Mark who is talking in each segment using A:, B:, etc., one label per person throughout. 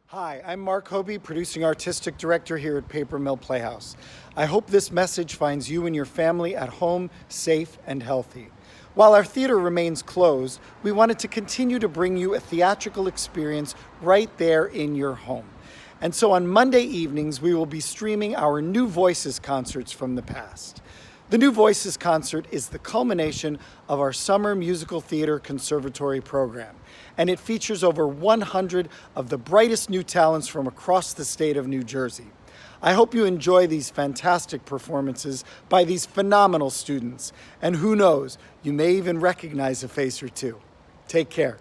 A: Hi, I'm Mark Hobie, Producing Artistic Director here at Paper Mill Playhouse. I hope this message finds you and your family at home, safe and healthy. While our theater remains closed, we wanted to continue to bring you a theatrical experience right there in your home. And so on Monday evenings, we will be streaming our New Voices concerts from the past. The New Voices concert is the culmination of our summer musical theater conservatory program, and it features over 100 of the brightest new talents from across the state of New Jersey. I hope you enjoy these fantastic performances by these phenomenal students, and who knows, you may even recognize a face or two. Take care.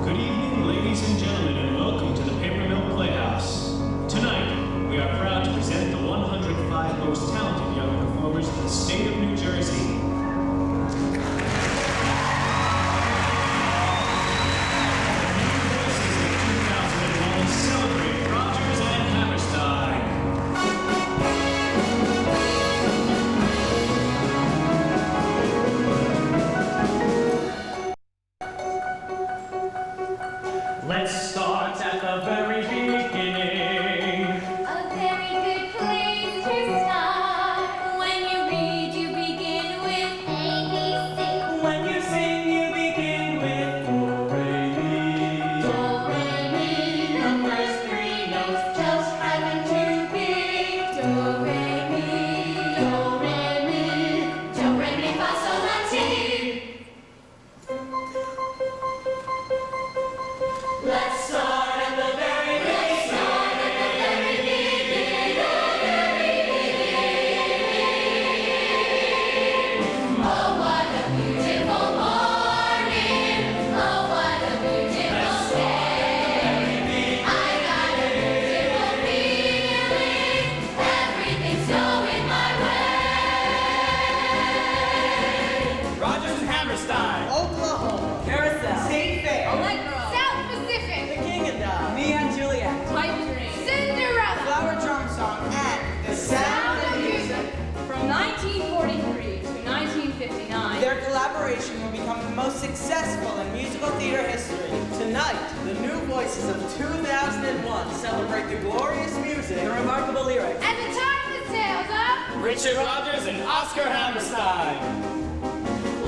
B: Good evening, ladies and gentlemen, and welcome to the Paper Mill Playhouse. Tonight, we are proud to present the 105 most talented young performers in the state of New Jersey. Celebrate Rodgers and Hammerstein. Let's start at the very beginning.
C: A very good place to start. When you read, you begin with ABC.
B: When you sing, you begin with do, re, mi.
C: Do, re, mi. The first three notes just happen to be do, re, mi. Do, re, mi. Do, re, mi, fa, sol, la, ti. Let's start at the very beginning. Oh, what a beautiful morning. Oh, what a beautiful day. I got a beautiful feeling. Everything's going my way.
B: Rodgers and Hammerstein.
D: Oklahoma,
E: Carousel,
D: State Fair,
C: South Pacific.
D: The King and Dog,
E: Mia and Juliet,
C: Pipe dream. Cinderella.
D: Flower Drum Song, and The Sound of Music.
E: from 1943 to 1959.
D: Their collaboration will become the most successful in musical theater history. Tonight, the New Voices of 2001 celebrate the glorious music,
E: The remarkable lyrics.
C: And the timeless tales of
B: Richard Rodgers and Oscar Hammerstein.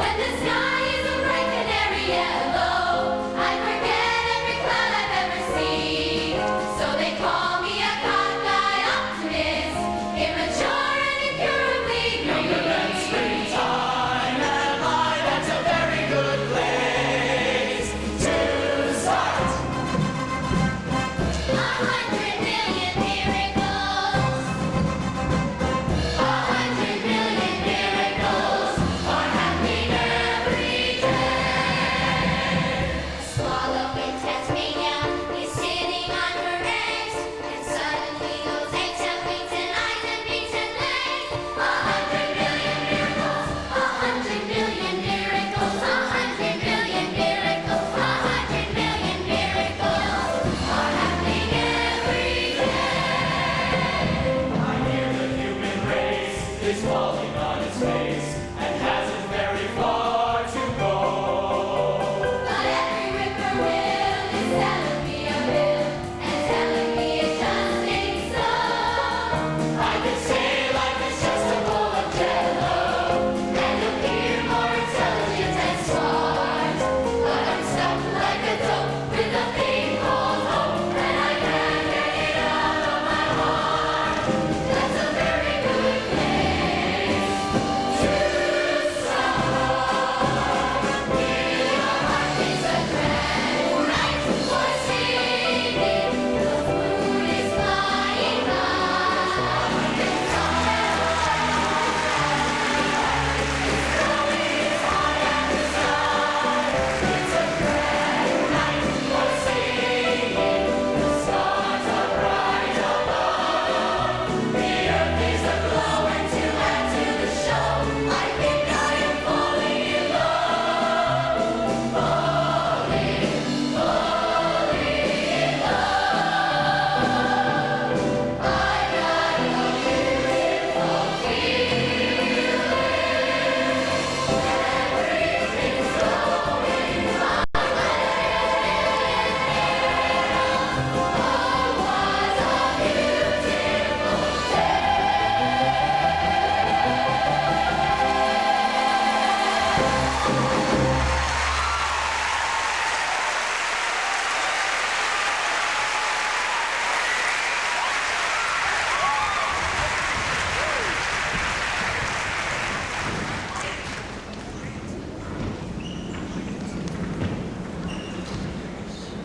C: when the sky is a bright canary yellow. I forget every cloud I've ever seen. So they call me a cockeyed optimist, immature and incurably green.
B: Springtime and light, that's a very good place to start.
C: 100 million miracles. 100 million miracles.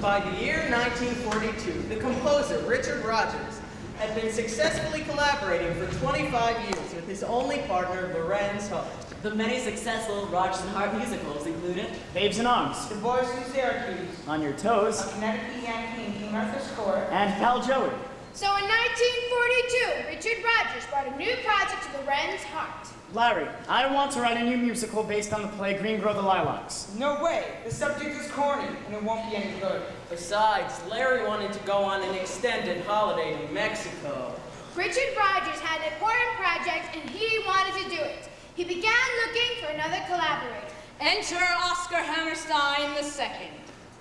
D: By the year 1942, the composer, Richard Rodgers, had been successfully collaborating for 25 years with his only partner, Lorenz Hart.
F: The many successful Rodgers and Hart musicals included
G: Babes in Arms,
D: The Boys from Syracuse,
G: On Your Toes,
D: Connecticut Yankee in King Arthur's Court,
G: and Pal Joey.
C: So in 1942, Richard Rodgers brought a new project to Lorenz Hart.
G: Larry, I want to write a new musical based on the play Green Grow the Lilacs.
D: No way! The subject is corny, and it won't be any good. Besides, Larry wanted to go on an extended holiday to Mexico.
C: Richard Rodgers had an important project and he wanted to do it. He began looking for another collaborator.
E: Enter Oscar Hammerstein II.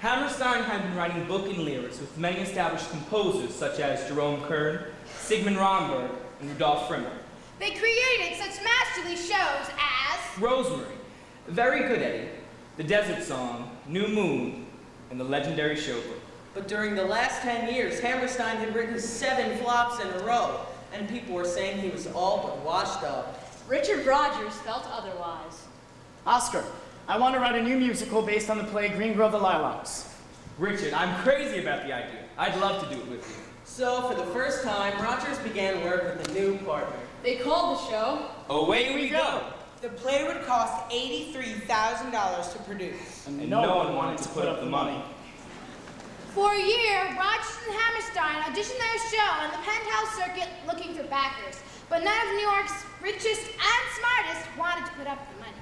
H: Hammerstein had been writing book and lyrics with many established composers such as Jerome Kern, Sigmund Romberg, and Rudolf Frimmer.
C: They created such masterly shows as
H: Rosemary, Very Good Eddie, The Desert Song, New Moon, and The Legendary Showboat.
D: But during the last 10 years, Hammerstein had written 7 flops in a row, and people were saying he was all but washed up.
E: Richard Rodgers felt otherwise.
G: Oscar, I want to write a new musical based on the play Green Grow the Lilacs.
H: Richard, I'm crazy about the idea. I'd love to do it with you.
D: So, for the first time, Rodgers began work with a new partner.
E: They called the show
H: Away we go!
D: The play would cost $83,000 to produce.
G: And
H: No one wanted to put up the money.
C: For a year, Rodgers and Hammerstein auditioned their show on the Penthouse circuit looking for backers, but none of New York's richest and smartest wanted to put up the money.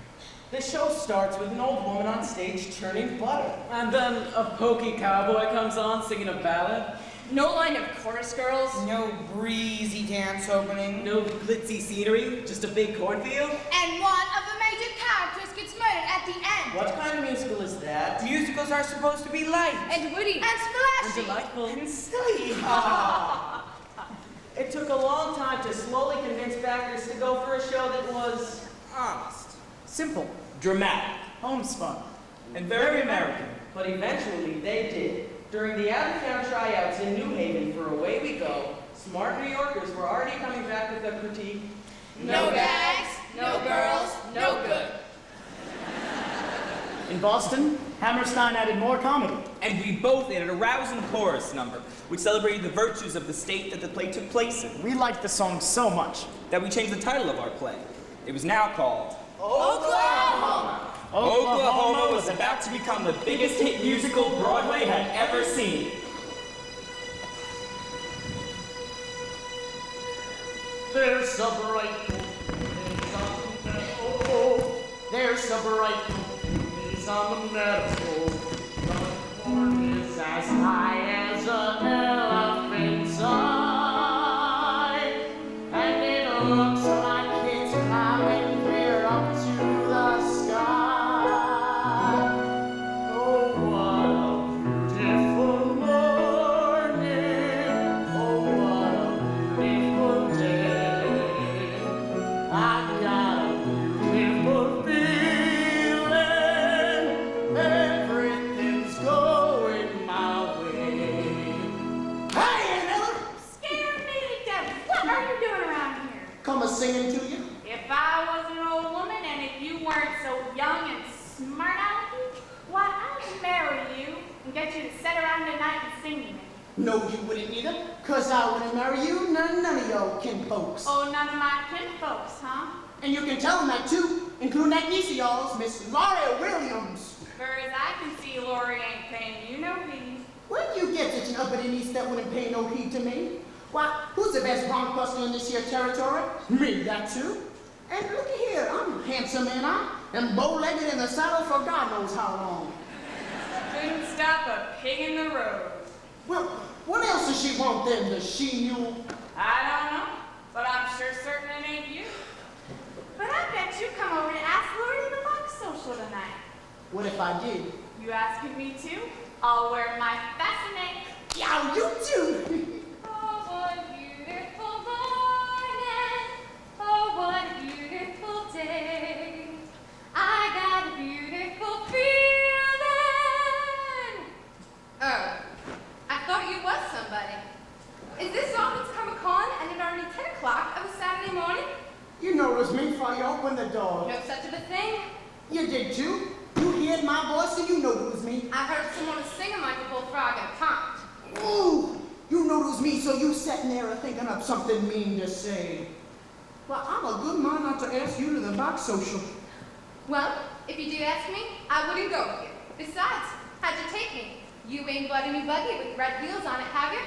D: The show starts with an old woman on stage churning butter.
F: And then a pokey cowboy comes on singing a ballad.
E: no line of chorus girls.
D: No breezy dance opening.
F: No glitzy scenery, just a big cornfield.
C: And one of the major characters gets murdered at the end.
D: What kind of musical is that? Musicals are supposed to be light.
E: And witty.
C: And splashy.
F: And delightful.
D: And silly. It took a long time to slowly convince backers to go for a show that was honest.
G: Simple,
H: Dramatic,
G: homespun.
H: and very American.
D: But eventually they did. During the out-of-town tryouts in New Haven for Away We Go, smart New Yorkers were already coming back with a critique.
C: No bags, no girls, no good.
G: In Boston, Hammerstein added more comedy.
H: And we both added a rousing chorus number, which celebrated the virtues of the state that the play took place in,
G: We liked the song so much.
H: that we changed the title of our play. It was now called
C: Oklahoma.
H: Oklahoma was about to become the biggest hit musical Broadway had ever seen.
I: There's a bright breeze on the meadow. There's a bright breeze on the meadow. The corn is as high as an elephant's eye, and it looks like it's climbing clear up to the sky. Oh, what a beautiful morning! Oh, what a beautiful day! I got a beautiful feeling. Everything's going my way. Hey, Miller!
C: Scare me to death. What are you doing around here?
I: Come a singing to you.
J: If I was an old woman and if you weren't so young and smart alecky, why, I'd marry you and get you to sit around tonight and sing to me.
I: No, you wouldn't either, 'cause I wouldn't marry you, none of your kinfolks.
J: Oh, none of my kinfolks, huh?
I: And you can tell them that too, including that niece of yours, Miss Laurie Williams.
J: For as I can see, Lori ain't paying you no heed.
I: Where'd you get such an uppity niece that wouldn't pay no heed to me? Why, who's the best bronc buster in this here territory? Me, that too. And looky here, I'm handsome, ain't I? And bow-legged in the saddle for God knows how long.
J: Couldn't stop a pig in the road.
I: Well, what else does she want then, does she knew?
J: I don't know, but I'm sure certain it ain't you. But I bet you come over to ask Lori to the box social tonight.
I: What if I did?
J: You asking me too? I'll wear my fascinate.
I: Yow, you too!
J: Oh, what a beautiful morning. Oh, what a beautiful day. I got a beautiful feeling.
E: Oh, I thought you was somebody. Is this Office Comic-Con and it's already 10 o'clock of a Saturday morning?
I: You know it was me before you opened the door.
E: No such of a thing.
I: You did too. You heard my voice, so you know it was me.
E: I heard someone was singing like a bullfrog in a pond.
I: Ooh, you know it was me, so you sitting there thinking up something mean to say. Well, I'm a good man not to ask you to the back social.
E: Well, if you do ask me, I wouldn't go with you. Besides, how'd you take me? You ain't bought any buggy with red wheels on it, have you?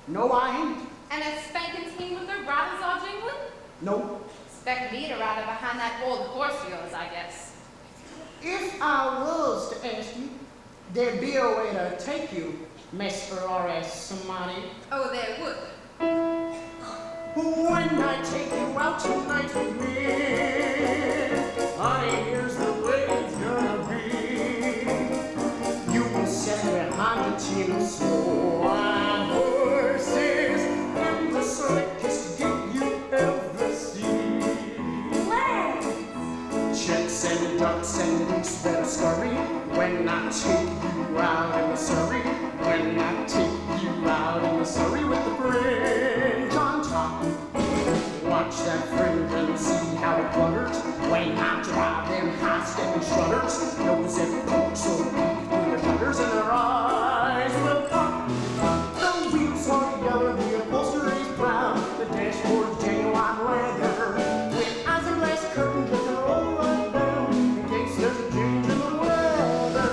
I: No, I ain't.
E: And a spanking team with their rattles all jingling?
I: No.
E: Expect me to rattle behind that old horse of yours, I guess.
I: If I was to ask you, there'd be a way to take you, Mr. R.S. Somebody.
E: Oh, there would.
I: When I take you out tonight with me, honey, here's the way it's gonna be. You will sit behind the team of swan horses, and the circus to get you ever see. Chicks and ducks and goose better scurry when I take you out in the Surrey. When I take you out in the Surrey with the fringe on top. Watch that fringe and see how it flutters when I drive them high-stepping strutters. Nose every poke so deep through the shutters and their eyes will pop. The wheels are yellow, the upholstery's brown, the dashboard's genuine leather. With eyes and glass curtains that are all right down in case there's a change in the weather.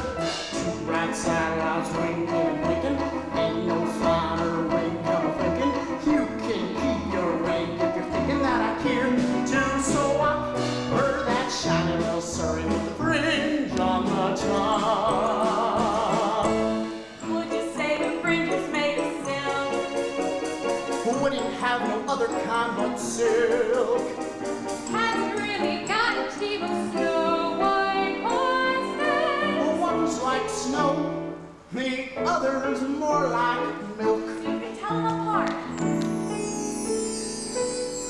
I: Two bright satellites ringing and blinking, ain't no finer way come thinking. You can keep your ring if you're thinking that I care to. So I heard that shiny little Surrey with the fringe on the top.
J: Would you say the fringe is made of silk?
I: Wouldn't have no other kind but silk.
E: Has it really got a team of snow white horses?
I: One's like snow, the other's more like milk.
J: You can tell them apart.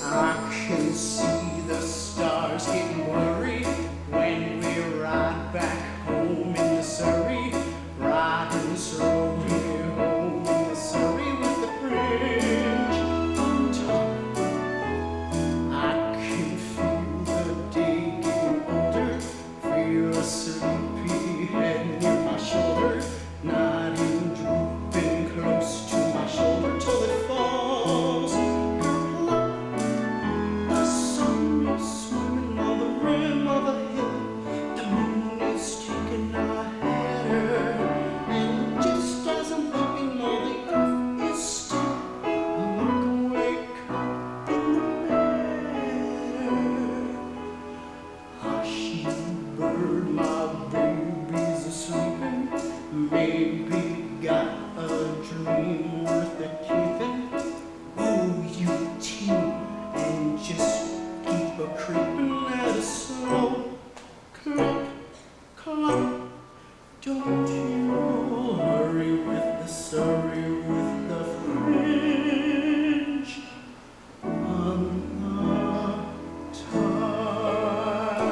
I: I can see the stars getting blurry when we ride back home in the Surrey. Riding slowly home in the Surrey with the fringe on top. I can feel the day getting older, feel a sleepy head near my shoulder, nodding, drooping close to my shoulder till it falls. And look, the sun is swimming on the rim of a hill. The moon is taking a header, and just as I'm thinking all the earth is still, I look awake up in the meadow. Hush, you bird, my baby's a-sleeping. Baby got a dream worth the keeping. Oh, you team, and just keep a-creeping at a slow clip, clop. Don't you hurry with the Surrey with the fringe on the top.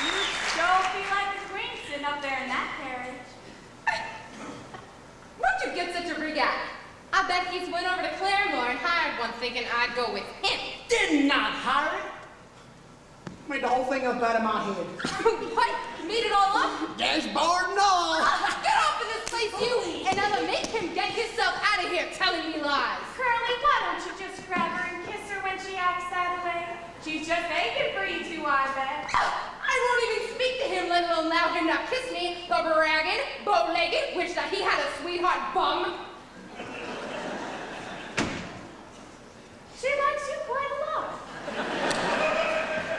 J: You sure feel like the queen sitting up there in that carriage.
E: Where'd you get such a rig at? I bet he's went over to Claremore and hired one thinking I'd go with him.
I: Did not hire it. Made the whole thing up out of my head.
E: What? Made it all up?
I: Dashboard and all.
E: Get off of this place, you! And I'ma make him get himself out of here telling me lies.
J: Curly, why don't you just grab her and kiss her when she acts that way? She's just aching for you two, I bet.
E: I won't even speak to him, let alone allow him to kiss me, the bragging, bow-legged, wish that he had a sweetheart bum.
J: She likes you quite a lot.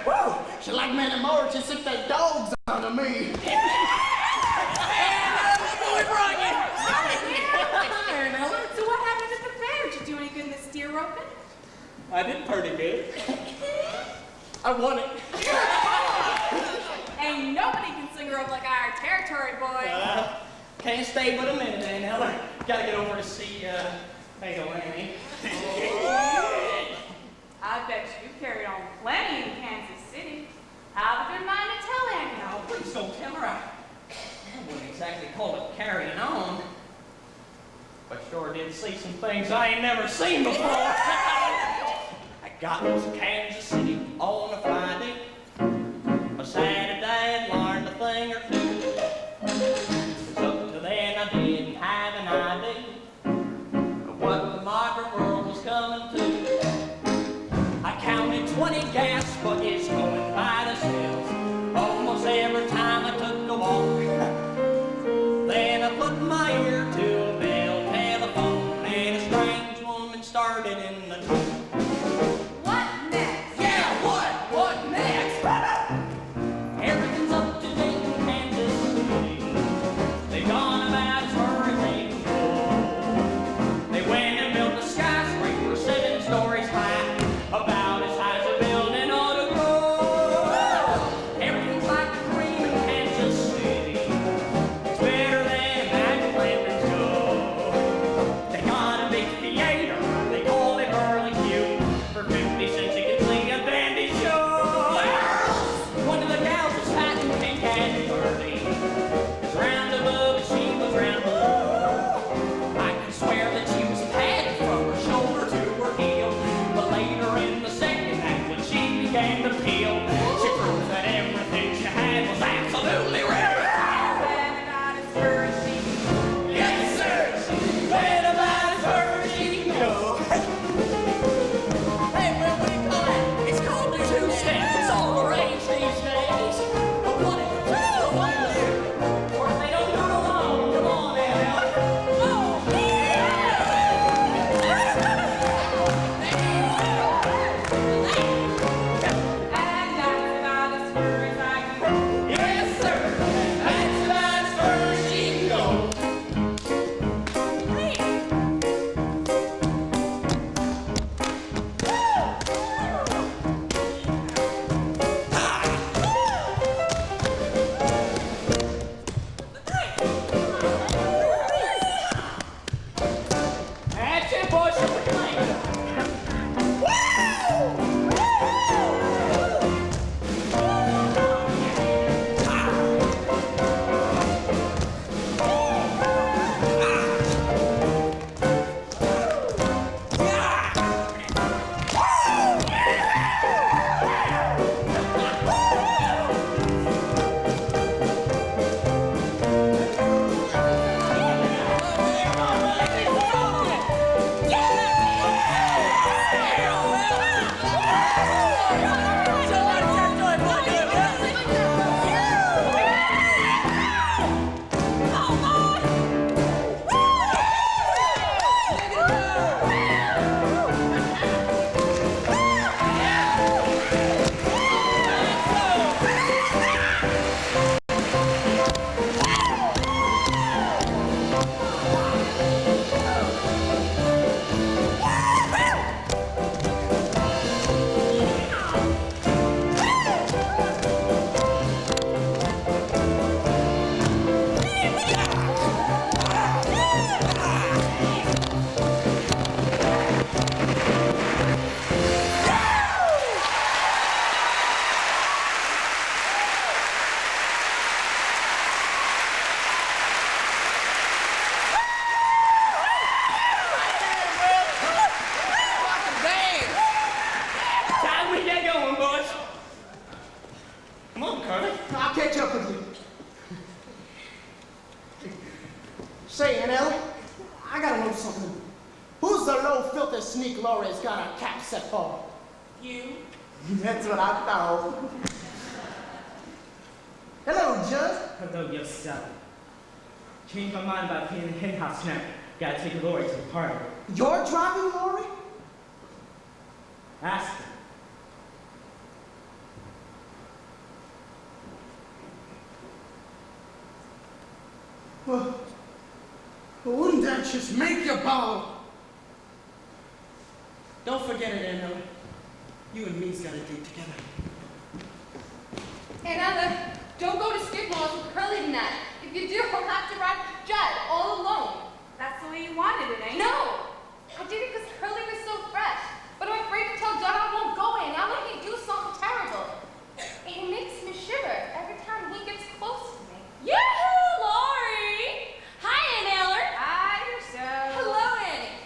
I: Whoa, she like many more. She sick that dogs onto me.
J: So what happened at the fair? Did you do any good in the steer roping?
H: I did pretty good.
I: I won it.
J: Ain't nobody can sling a rope like our territory boy.
F: Can't stay but a minute, Aunt Eller. Gotta get over to see, Fatal Annie.
J: I bet you carried on plenty in Kansas City.
F: see some things I ain't never seen before. I got to Kansas City on a Friday. A Saturday and learned a thing or two. 'Cause up to then I didn't have an idea of what the modern world was coming to. I counted 20 gas buckets going by the shells almost every time I took a walk. Then I put my ear to a bell telephone and a strange woman started in the talk.
E: What next?
F: Yeah, what next? Everything's up to date in Kansas City. They've gone about as far as they can go. They went and built a skyscraper 7 stories high, about as high as a building ought to grow. Everything's like a dream in Kansas City. It's better than magic lanterns go. They got a big theater, they call it Burley Q. For 50 cents you can see a dandy show. One of the gals was fat and pink and dirty. It's round above and she was round below. I could swear that she was padded from her shoulder to her heel. But later in the second act, when she began to peel, she proved that everything she had was absolutely real.
J: When about as far as she can go.
F: Yes, sir. She went about as far as she can go. Hey, what do you call that? It's called the 2 steps. It's all the rage these days. But what if you do? Or if they don't do it alone? Come on, Annabelle. Oh,
J: And that's about as far as I can go.
F: yes, sir. That's about as far as she can go. That's it, boys. We're playing. Time we get going, boys. Come on, Curly.
I: I'll catch up with you. Say, Annelle, I gotta know something. Who's the low, filthy sneak Laurie's got a cap set for?
J: You?
I: That's what I thought. Hello, Judge.
H: Hello, yourself. Changed my mind about paying the hen house now. Gotta take Lori to the party.
I: You're driving, Laurie?
H: Ask her.
I: Well, wouldn't that just make you bald?
D: Don't forget it, Annelle. You and me's got a date together.
E: And Ella, don't go to Skidmore with Curly tonight. If you do, I'll have to ride with Judd all alone.
J: That's the way you wanted it, ain't it?
E: No! I did it because Curly was so fresh. But I'm afraid to tell Judd I won't go in. I'll let him do something terrible. It makes me shiver every time he gets close to me.
J: Yoo-hoo, Lori! Hi, Ann Eller. Hi, yourself.
E: Hello, Annie.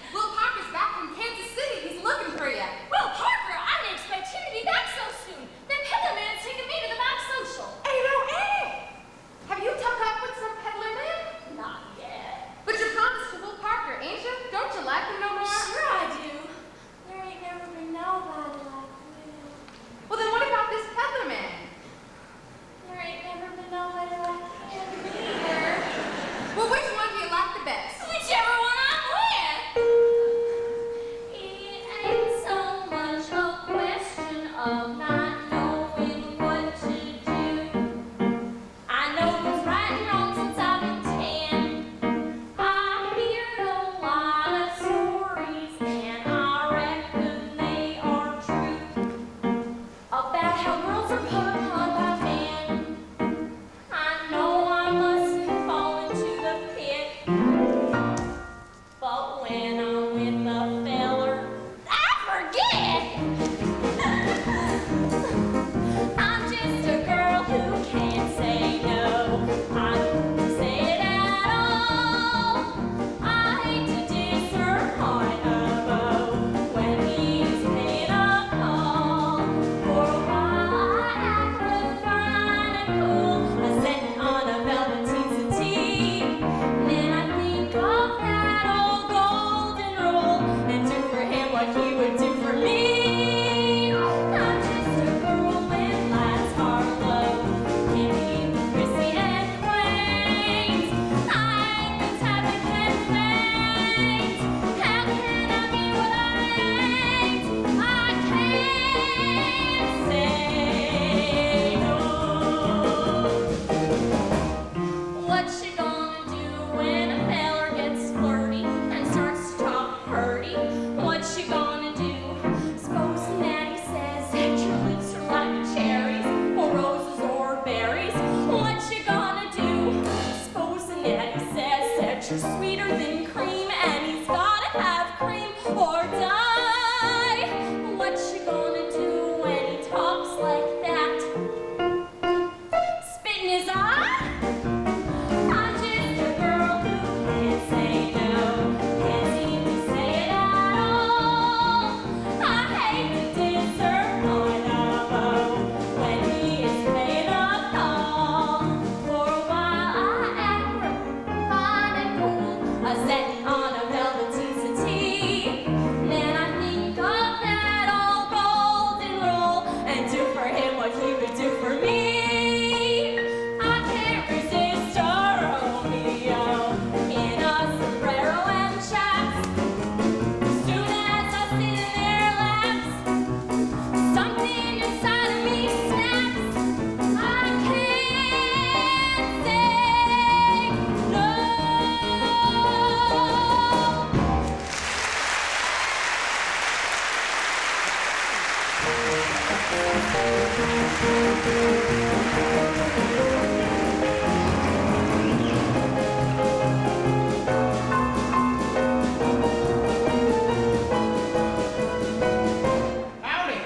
I: Howdy.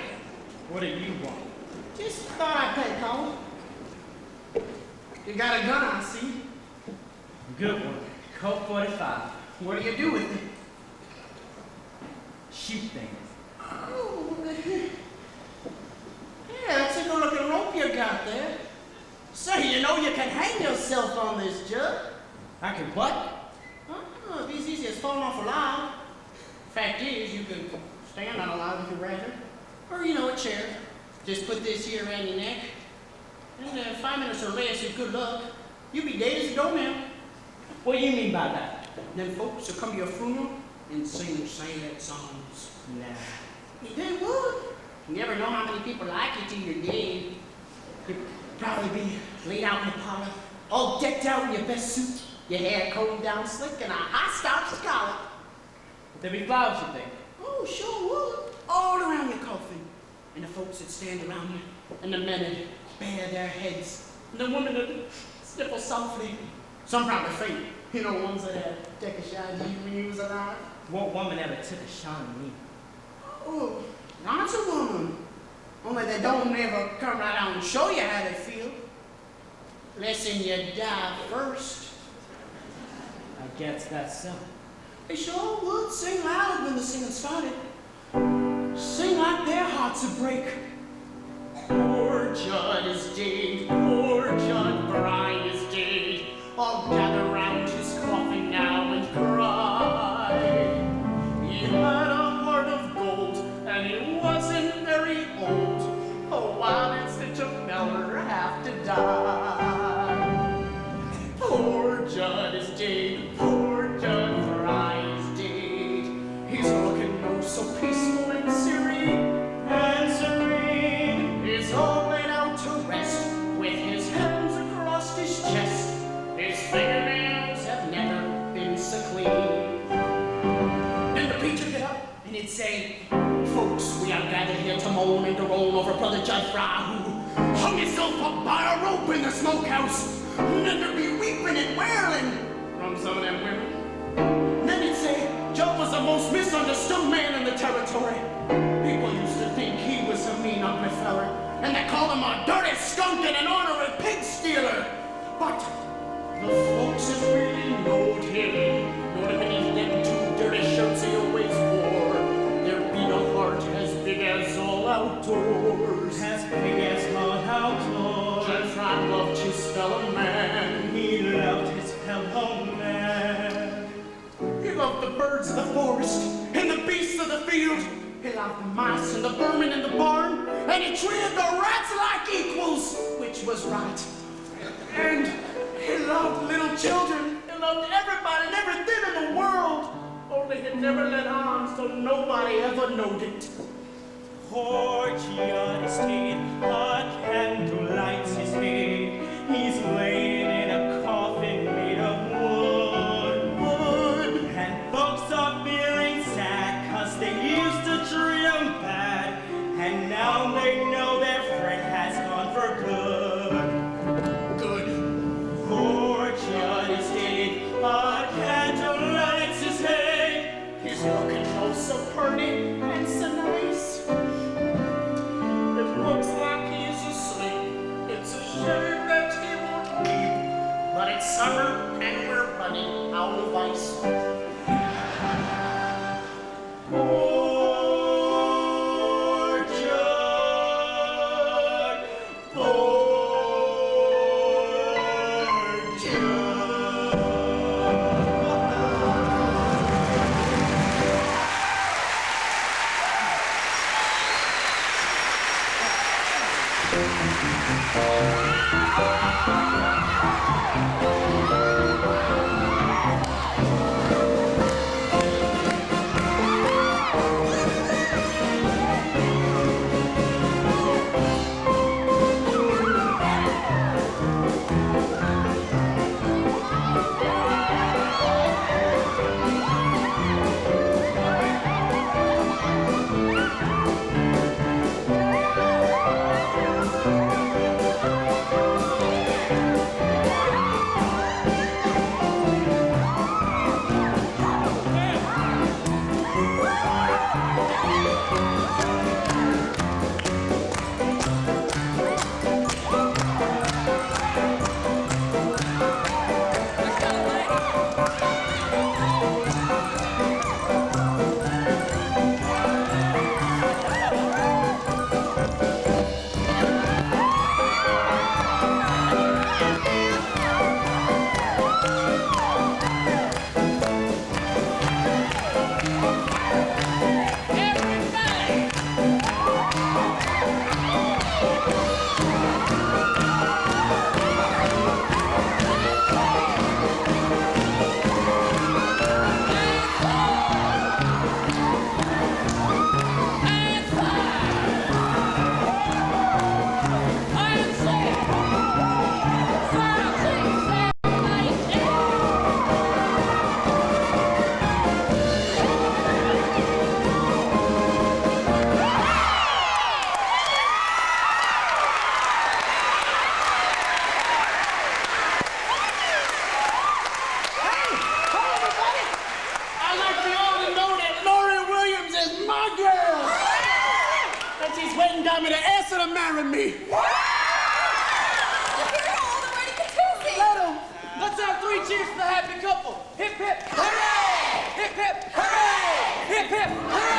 H: What do you want?
I: Just thought I'd pay call. You got a gun, I see.
H: Good one. Colt 45.
I: What do you do with it?
H: Shoot things.
I: Oh, look at here. Yeah, that's a good looking rope you got there. Say, you know you can hang yourself on this, Judd.
H: I can what?
I: Oh, it'd be as easy as falling off a log. Fact is, you can stand on a log if you'd rather. Or, you know, a chair. Just put this here around your neck. And 5 minutes or less is good luck. You'll be dead as a doornail.
H: What do you mean by that?
I: Then folks will come to your funeral and sing sad songs.
H: Nah.
I: They would. You never know how many people like you till you're dead. You'd probably be laid out in the parlor, all decked out in your best suit, your hair combed down slick, and a high-starched collar.
H: Would there be flowers, you think?
I: Oh, sure would. All around your coffin. And the folks that stand around you, and the men that bare their heads, and the women that sniffle softly. Some probably faint. You know, ones that had deck a shine to you when you was alive.
H: What woman ever took a shine at me?
I: Oh, not a woman. Only they don't ever come right out and show you how they feel. Less'n you die first.
H: I guess that's so.
I: They sure would sing loud when the singing started. Sing like their hearts would break. Poor Judd is dead, poor Judd Bryan is dead. All gather round his coffin now and cry. He had a heart of gold, and he wasn't very old. Oh, why did such a feller have to die? Poor Judd is dead, poor Judd Bryan is dead. He's looking oh so peaceful and serene. He's all laid out to rest, with his hands across his chest. His fingernails have never been so clean. Then the preacher get up and he'd say, folks, we are gathered here to mourn and to roll over brother Judd Fry, who hung himself up by a rope in the smokehouse. And then there'd be weeping and wailing from some of them women. And then he'd say, Judd was the most misunderstood man in the territory. People used to think he was a mean, ugly feller, and they called him a dirty skunk and an ornery pig stealer. But the folks that really knowed him, knowed beneath them 2 dirty shirts he always wore, there beat a heart as big as all outdoors.
B: As big as all outdoors.
I: Judd Fry loved his fellow man.
B: He loved his fellow man.
I: He loved the birds of the forest and the beasts of the field. He loved the mice and the vermin in the barn, and he treated the rats like equals, which was right. And he loved little children. He loved everybody and everything in the world. Only he never let on, so nobody ever knowed it.
B: Poor Judd is dead, a candle lights his bed. He's laying in a coffin made of wood. And folks are feeling sad, 'cause they used to treat him bad. And now they know their friend has gone for good.
I: Good.
B: Poor Judd is dead, a candle lights his head.
I: He's looking oh so pretty and so nice. It looks like he's asleep. It's a shame that he won't leave. But it's summer and we're running out of ice.
B: Poor Judd, poor
I: waiting down me to answer to marry me.
E: Here we go, all the ready for Tuesday.
D: Let 'em. Let's have 3 cheers for the happy couple. Hip, hip, hooray! Hip, hip, hooray! Hip, hip, hooray!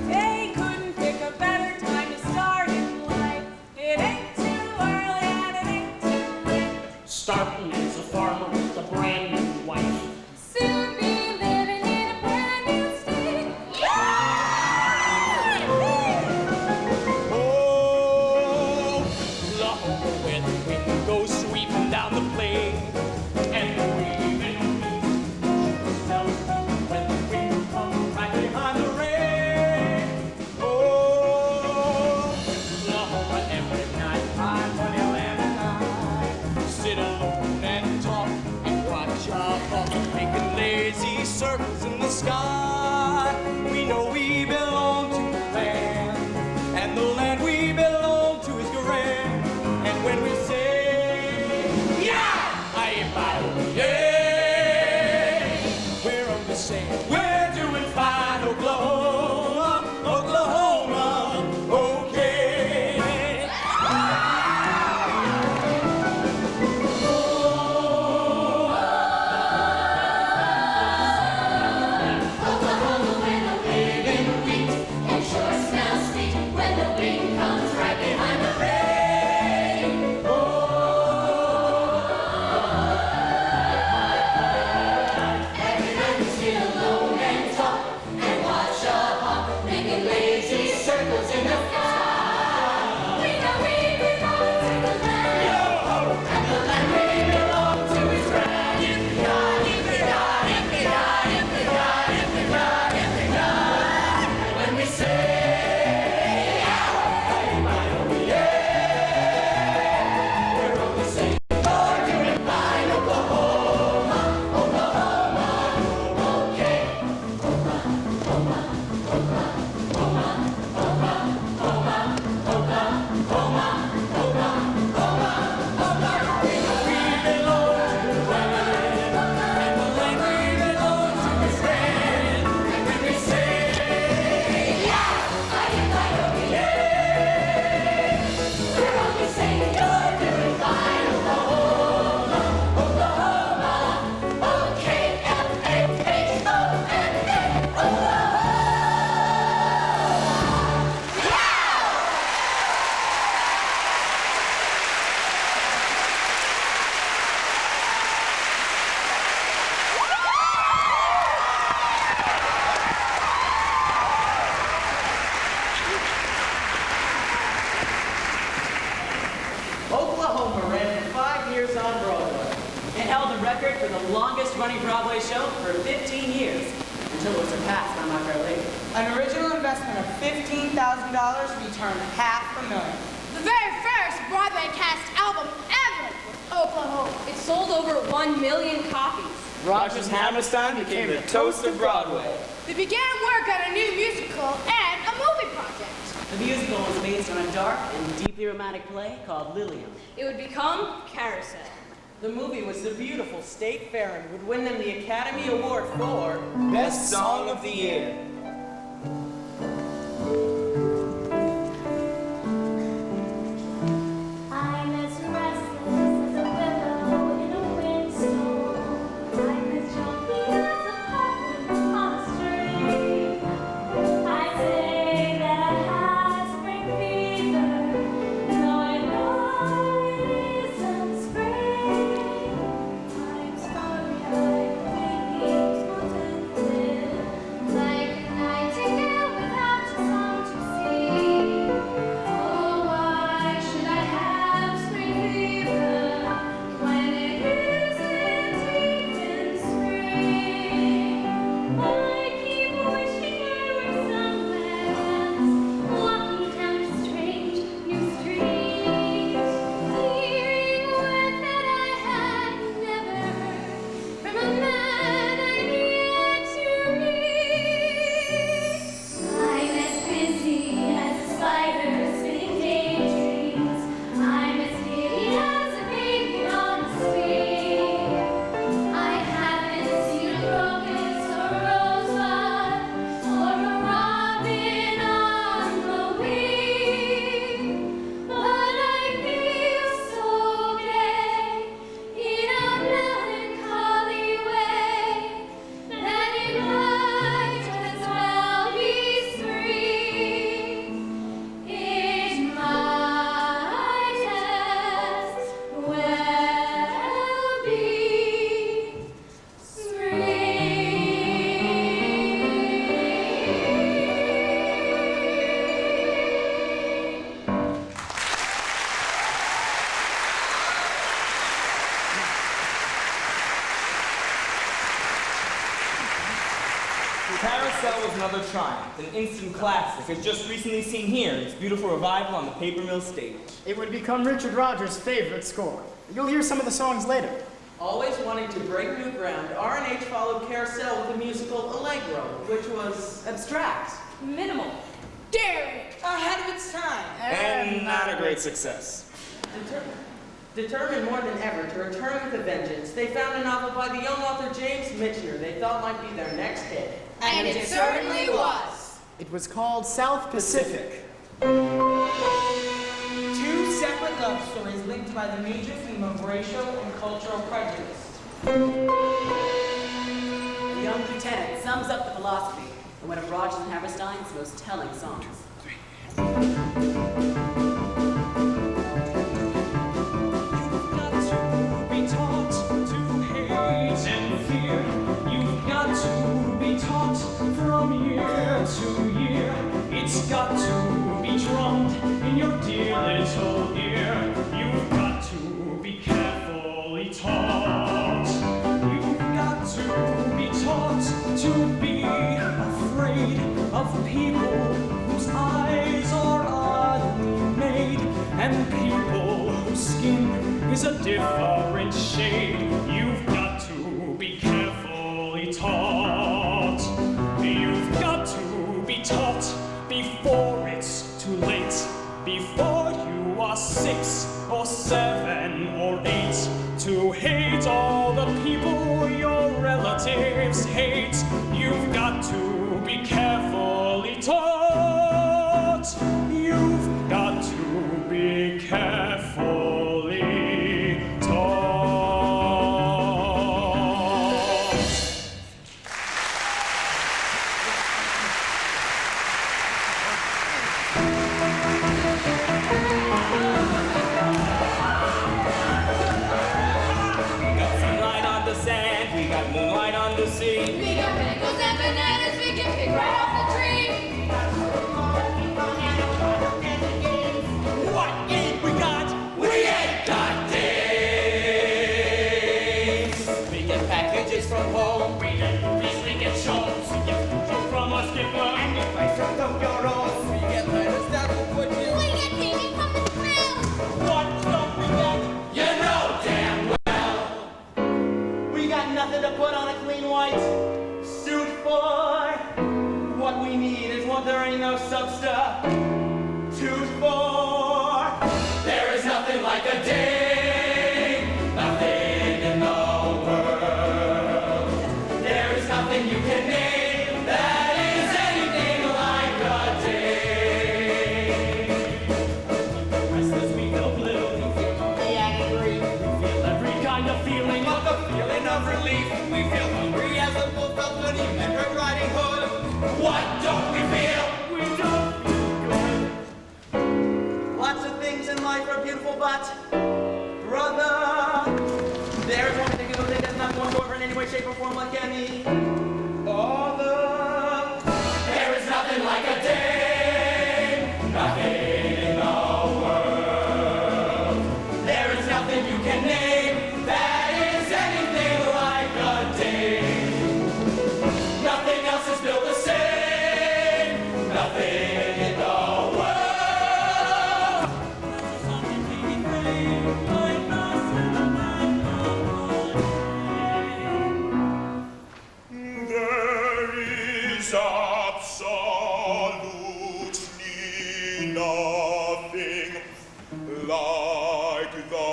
J: They couldn't pick a better time to start in life. It ain't too early and it ain't too late.
I: Starting as a farmer with a brand new wife.
E: Soon be living in a brand new state.
F: Oh, Lord, when the wind goes sweeping down the plain, and the weaving smells when the wind comes right behind the rain. Oh, Lord, every night my honey lamb and I sit alone and talk and watch our clock making lazy circles in the sky. We know we belong to the land, and the land we belong to is grand. And when we say, yeah, yeah, we're on the same. We're doing fine, Oklahoma, Oklahoma, okay.
C: Oklahoma, where the waving wheat and sure smells sweet when the wind comes right behind the rain. Every night we sit alone and talk and watch a hawk making lazy circles in the sky. We know we belong to the land, and the land we belong to is grand. If we die, if we die, if we die, if we die, if we die, if we die. When we say, yeah, we're on the same. You're doing fine, Oklahoma, Oklahoma, okay.
D: Oklahoma ran for 5 years on Broadway.
K: It held the record for the longest running Broadway show for 15 years, until it was surpassed by My Fair Lady.
D: An original investment of $15,000 returned $500,000.
E: The very first Broadway cast album ever was Oklahoma. It sold over 1 million copies.
H: Rodgers and Hammerstein became the toast of Broadway.
E: They began work on a new musical and a movie project.
K: The musical was based on a dark and deeply romantic play called Lilium.
E: It would become Carousel.
D: The movie was the beautiful State Fair and would win them the Academy Award for
H: Best Song of the Year.
C: I'm as restless as a willow in a windstorm. I'm as jumpy as a puppet on a string. I say that I have spring fever, though I know it isn't spring. I'm starry-eyed, thinking contented, like
H: Carousel was another triumph, an instant classic, as just recently seen here in its beautiful revival on the Paper Mill stage.
G: It would become Richard Rodgers' favorite score. You'll hear some of the songs later.
D: Always wanting to break new ground, R&H followed Carousel with the musical Allegro, which was abstract, minimal, daring, ahead of its time,
H: And not a great success.
D: Determined more than ever to return with a vengeance, they found a novel by the young author James Michener they thought might be their next hit.
E: And it certainly was.
G: It was called South Pacific.
D: Two separate love stories linked by the major theme of racial and cultural prejudice.
K: The Young Lieutenant sums up the philosophy in one of Rodgers and Hammerstein's most telling songs.
B: You've got to be taught from year to year. It's got to be drummed in your dear little ear. You've got to be carefully taught. You've got to be taught to be afraid of people whose eyes are oddly made and people whose skin is a different shade. You've got to be carefully taught. You've got to be taught before it's too late, before you are 6 or 7 or 8, to hate all the people your relatives hate. You've got to be carefully taught. You've got to be carefully taught.
H: We got sunlight on the sand, we got moonlight on the sea.
C: We got pickles and bananas we can pick right off the tree.
F: What ain't we got? We ain't got days. We get packages from home. We get movies, we get shows. We get food from a skipper. And we play some Tokyo rolls. We get letters that will put you.
C: We get painting from the mail.
F: What don't we get? You know damn well.
D: We got nothing to put on a clean white suit for. What we need is what there ain't no substitute for.
F: There is nothing like a day. Nothing in the world. There is nothing you can name that is anything like a day. Restless, we feel blue. We feel angry. We feel every kind of feeling, like a feeling of relief. We feel hungry as a wolf felt when he met Red Riding Hood. What don't we feel? We don't feel good.
D: Lots of things in life are beautiful, but brother, there's one particular thing that's not going to over in any way, shape, or form like any other.
F: There is nothing like a day, nothing in the world. There is nothing you can name that is anything like a day. Nothing else is built the same, nothing in the world.
L: There is absolutely nothing like the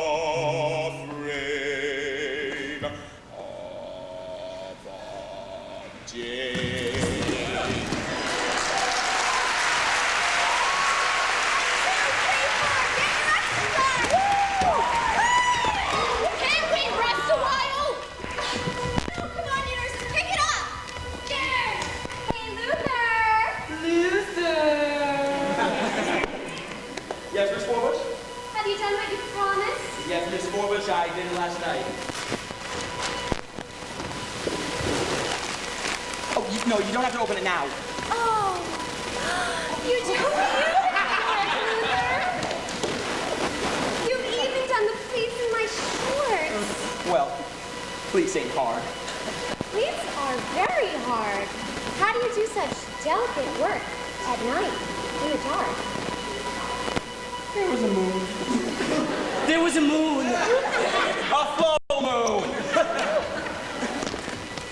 L: frame of a day.
C: Can't we rest a while? No, come on, you nurses, pick it up. There. Hey, Luther.
D: Yes, Miss Forbush?
C: Have you done what you promised?
D: Yes, Miss Forbush, I did it last night. Oh, no, you don't have to open it now.
C: Oh, you do? Luther. You've even done the pleats in my shorts.
D: Well, please ain't hard.
C: Pleats are very hard.
M: How do you do such delicate work at night, in the dark?
K: There was a moon. There was a moon.
D: A full moon!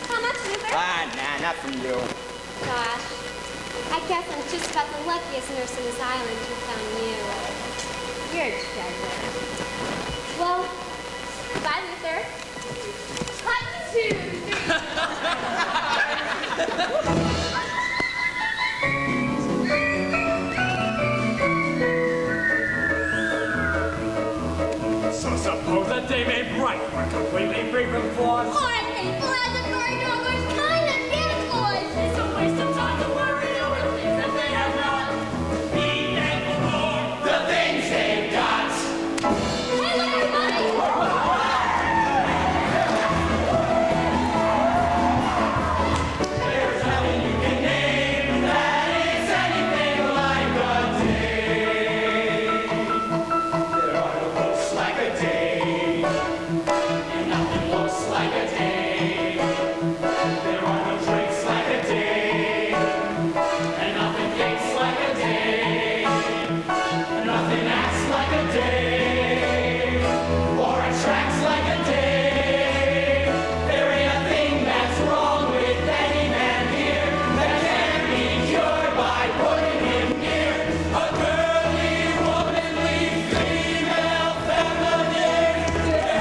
M: How much, Luther?
D: Nah, not from you.
M: Gosh, I guess I'm just about the luckiest nurse on this island who found you. You're a treasure. Well, bye, Luther. 1, 2, 3.
B: So suppose a day made bright, we're completely free from flaws.
C: Hard people as a bird always kind of get close.
B: It's a waste of time to worry over things that they have not. Be thankful for the things they've got.
C: Hey, look, everybody!
B: There's nothing you can name that is anything like a day. There are no books like a day, and nothing looks like a day. There are no drinks like a day, and nothing thinks like a day. Nothing acts like a day, or attracts like a day. There ain't a thing that's wrong with any man here that can't be cured by putting him near a girly, womanly, female, feminine day.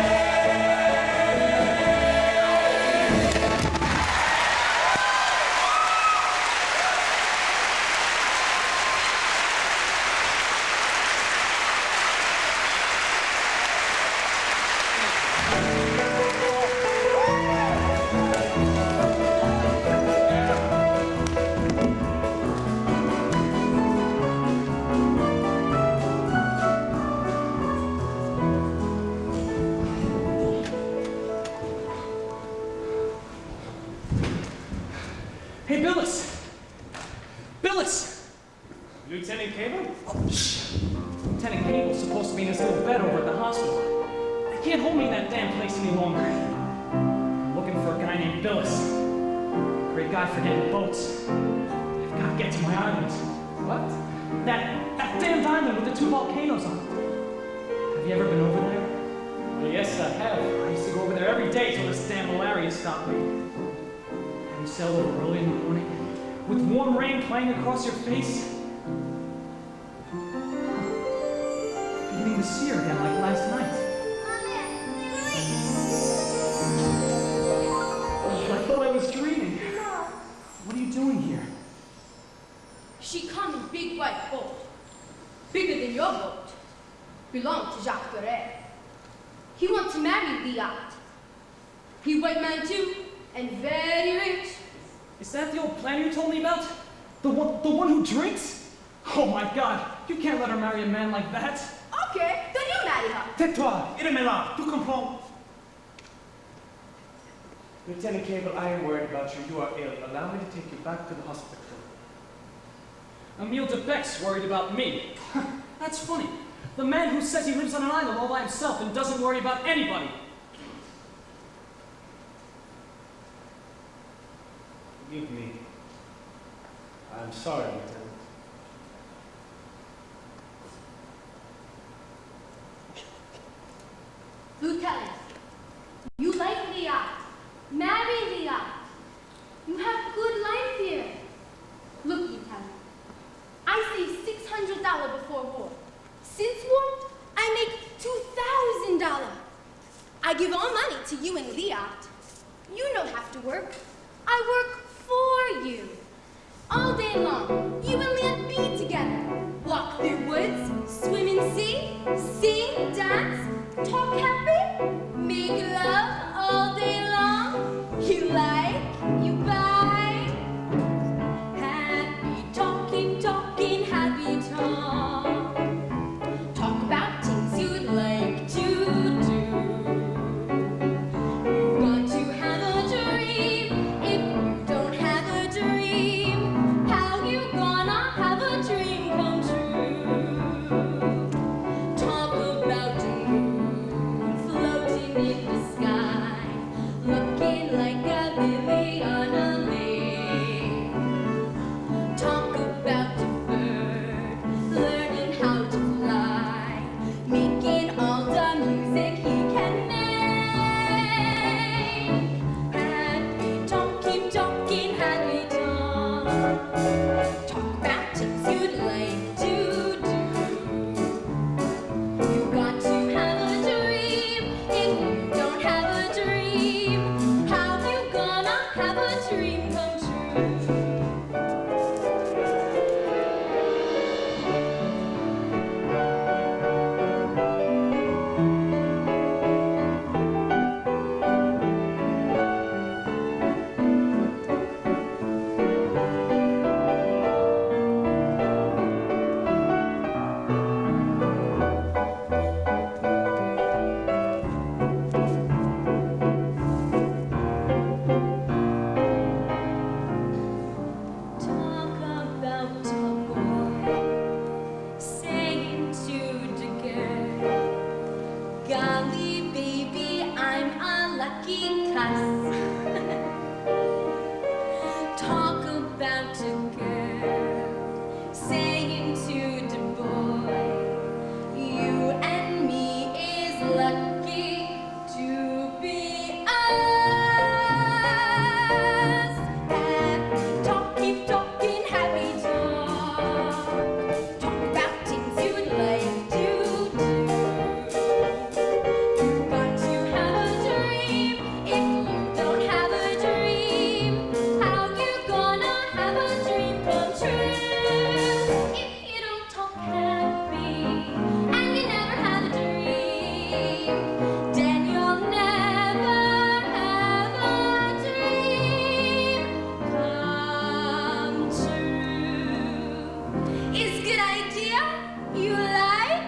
F: Hey, Billis! Billis! Lieutenant Cable? Oh, shh. Lieutenant Cable's supposed to be in his little bed over at the hospital. I can't hold me in that damn place any longer. I'm looking for a guy named Billis. Great guy for getting boats. I've got to get to my island. What? That damned island with the 2 volcanoes on it. Have you ever been over there? Well, yes, I have. I used to go over there every day till this damn malaria stopped me. You sail over early in the morning with warm rain playing across your face. Beginning to see her again like last night. Oh, I thought I was dreaming. What are you doing here?
E: She come in big white boat, bigger than your boat. Belonged to Jacques Doré. He want to marry Liat. He white man too, and very rich.
F: Is that the old plan you told me about? The one who drinks? Oh my God! You can't let her marry a man like that.
E: Okay, then you marry her.
F: Tais-toi, il est là, tu comprends?
B: Lieutenant Cable, I am worried about you. You are ill. Allow me to take you back to the hospital.
F: Emile de Bec's worried about me. That's funny. The man who says he lives on an island all by himself and doesn't worry about anybody.
B: Forgive me. I'm sorry, Lieutenant.
E: Lieutenant, you like Liat. Marry Liat. You have good life here. Look, Lieutenant, I saved $600 before war. Since war, I make $2,000. I give all money to you and Liat. You don't have to work. I work for you. All day long, you and Liat be together. Walk through woods, swim in sea, sing, dance, talk happy, make love all day long. You like, you buy. Happy talking, talking, happy talk. Talk about things you'd like to do. You've got to have a dream. If you don't have a dream, how you gonna have a dream come true? Talk about the moon You like?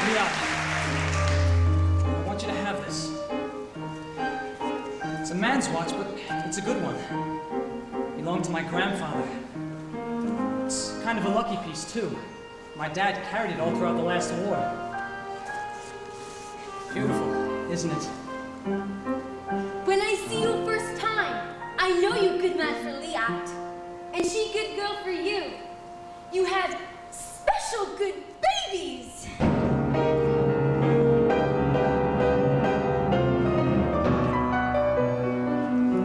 B: Leah, I want you to have this. It's a man's watch, but it's a good one. Belonged to my grandfather. It's kind of a lucky piece, too. My dad carried it all throughout the last war. Beautiful, isn't it?
E: When I see you first time, I know you good man for Liat. And she good girl for you. You have special good babies.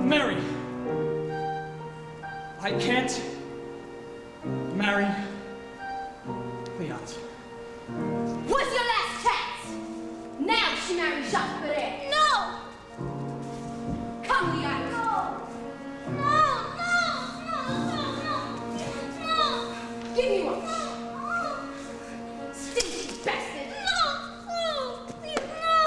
B: Mary! I can't marry Liat.
E: What's your last chance? Now she marries Jacques Perret. No! Come, Liat. No. Give me one. Stinky bastard. No. Please, no.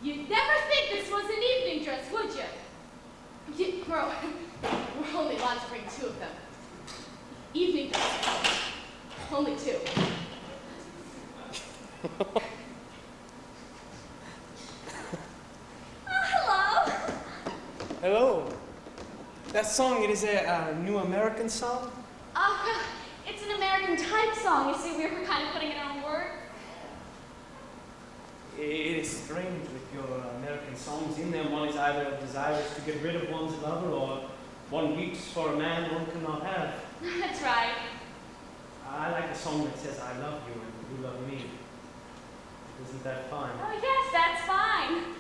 E: You'd never think this was an evening dress, would you? We're only allowed to bring 2 of them. Evening dress. Only 2.
N: Hello.
O: Hello. That song, it is a new American song?
N: It's an American type song. You see, we were kind of putting it on words.
O: It is strange with your American songs in them. One is either desirous to get rid of one's lover, or one weeps for a man one cannot have.
N: That's right.
O: I like a song that says, I love you and you love me. Isn't that fine?
N: Oh, yes, that's fine.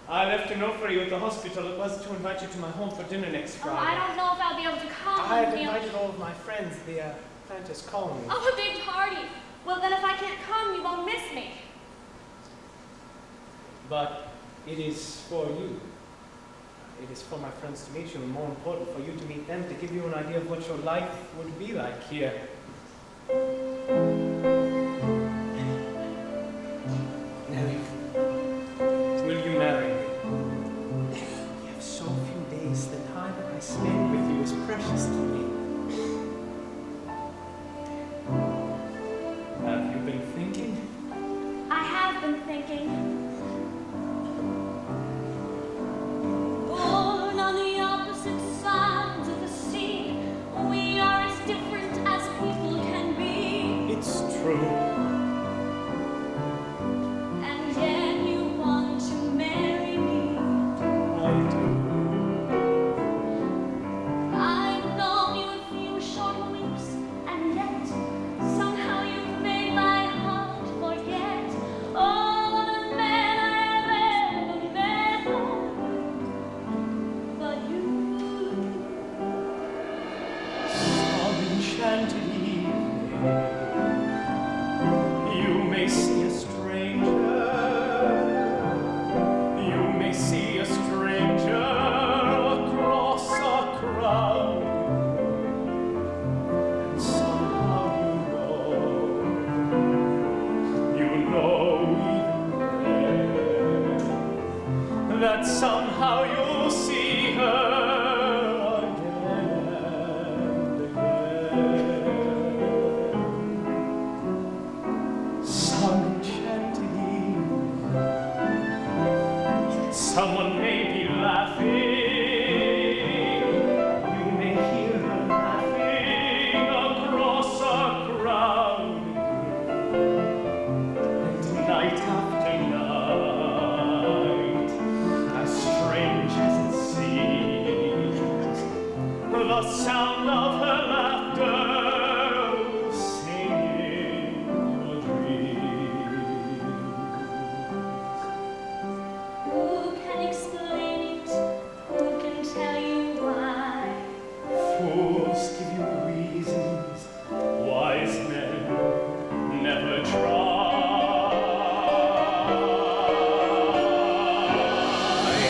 O: I left a note for you at the hospital. It was to invite you to my home for dinner next Friday.
N: I don't know if I'll be able to come.
O: I've invited all of my friends. The plant is calling me.
N: Oh, a big party. Well, then if I can't come, you won't miss me.
O: But it is for you. It is for my friends to meet you, and more important, for you to meet them, to give you an idea of what your life would be like here. Nellie, will you marry me? We have so few days. The time that I spend with you is precious to me. Have you been thinking?
N: I have been thinking. Born on the opposite sides of the sea, we are as different as people can be.
O: It's true.
N: And yet you want to marry me.
O: I do.
N: I've known you a few short weeks, and yet somehow you've made my heart forget all the men I've ever met. But you,
O: Some enchanted evening, you may see a stranger. You may see a stranger across a crowd. And somehow you know even then, that somehow you'll see her again and again. Some enchanted evening, someone may be laughing. You may hear her laughing across a crowd. And night after night, as strange as it seems, the sound of her laughter will sing in your dreams.
N: who can explain it? Who can tell you why?
O: Fools give you reasons, wise men never try.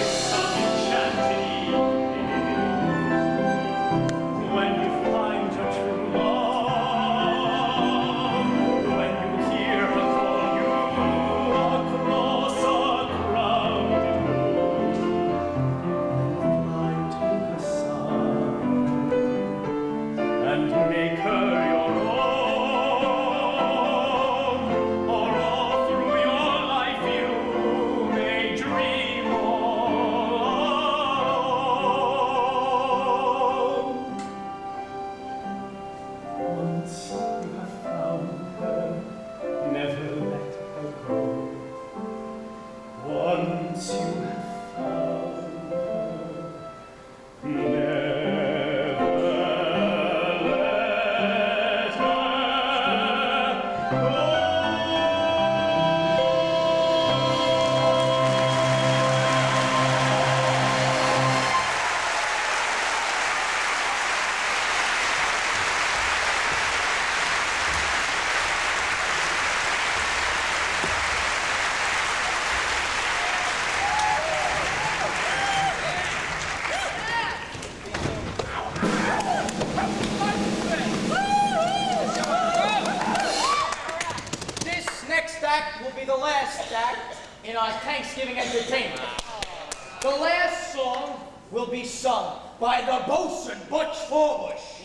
O: Some enchanted evening, when you find your true love, when you hear her call you across a crowded room, blind to her side, and make her your own, or all through your life you may dream alone. Once you have found her, never let her go. Once you have found her, never let her go.
I: Thanksgiving entertainment. The last song will be sung by the bosun Butch Forbush.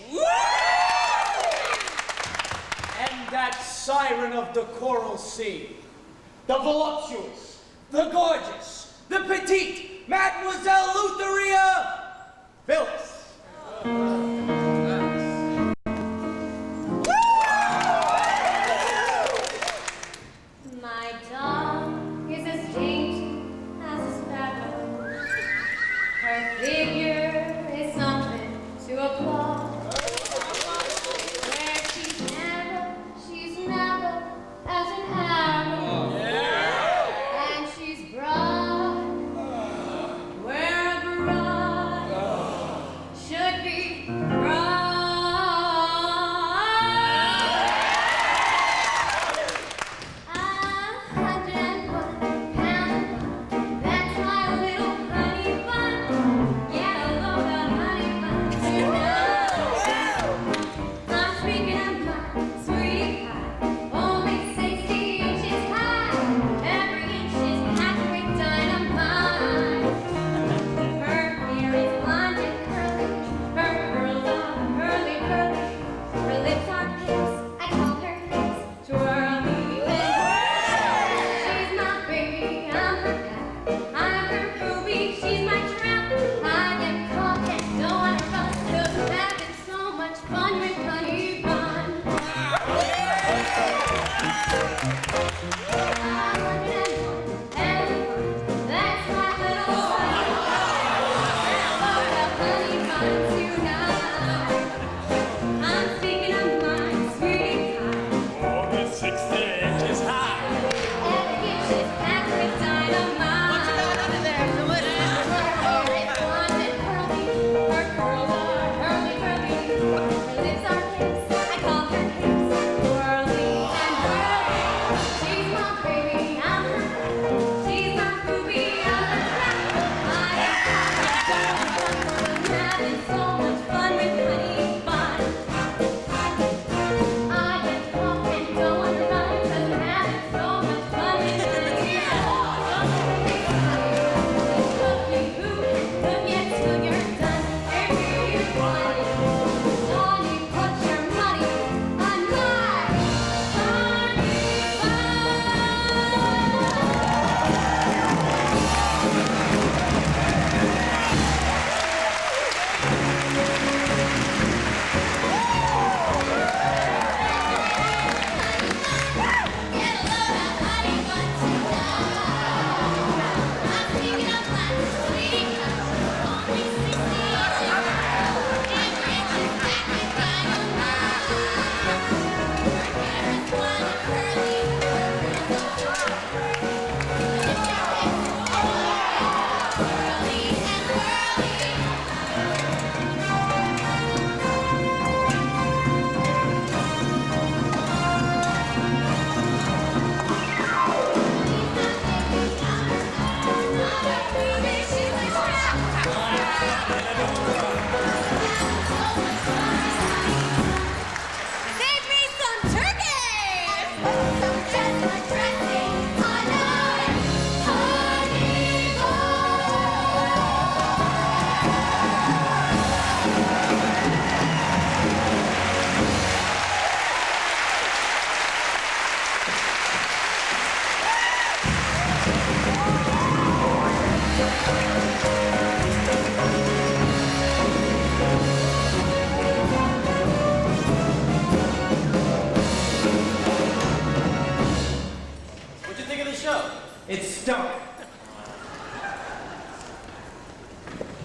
I: And that siren of the choral sea, the voluptuous, the gorgeous, the petite, Mademoiselle Lutheria Phyllis.
N: My dog is as dainty as a sparrow. Her figure is something to applaud. Where she's never as an arrow. And she's broad, where a bride should be broad.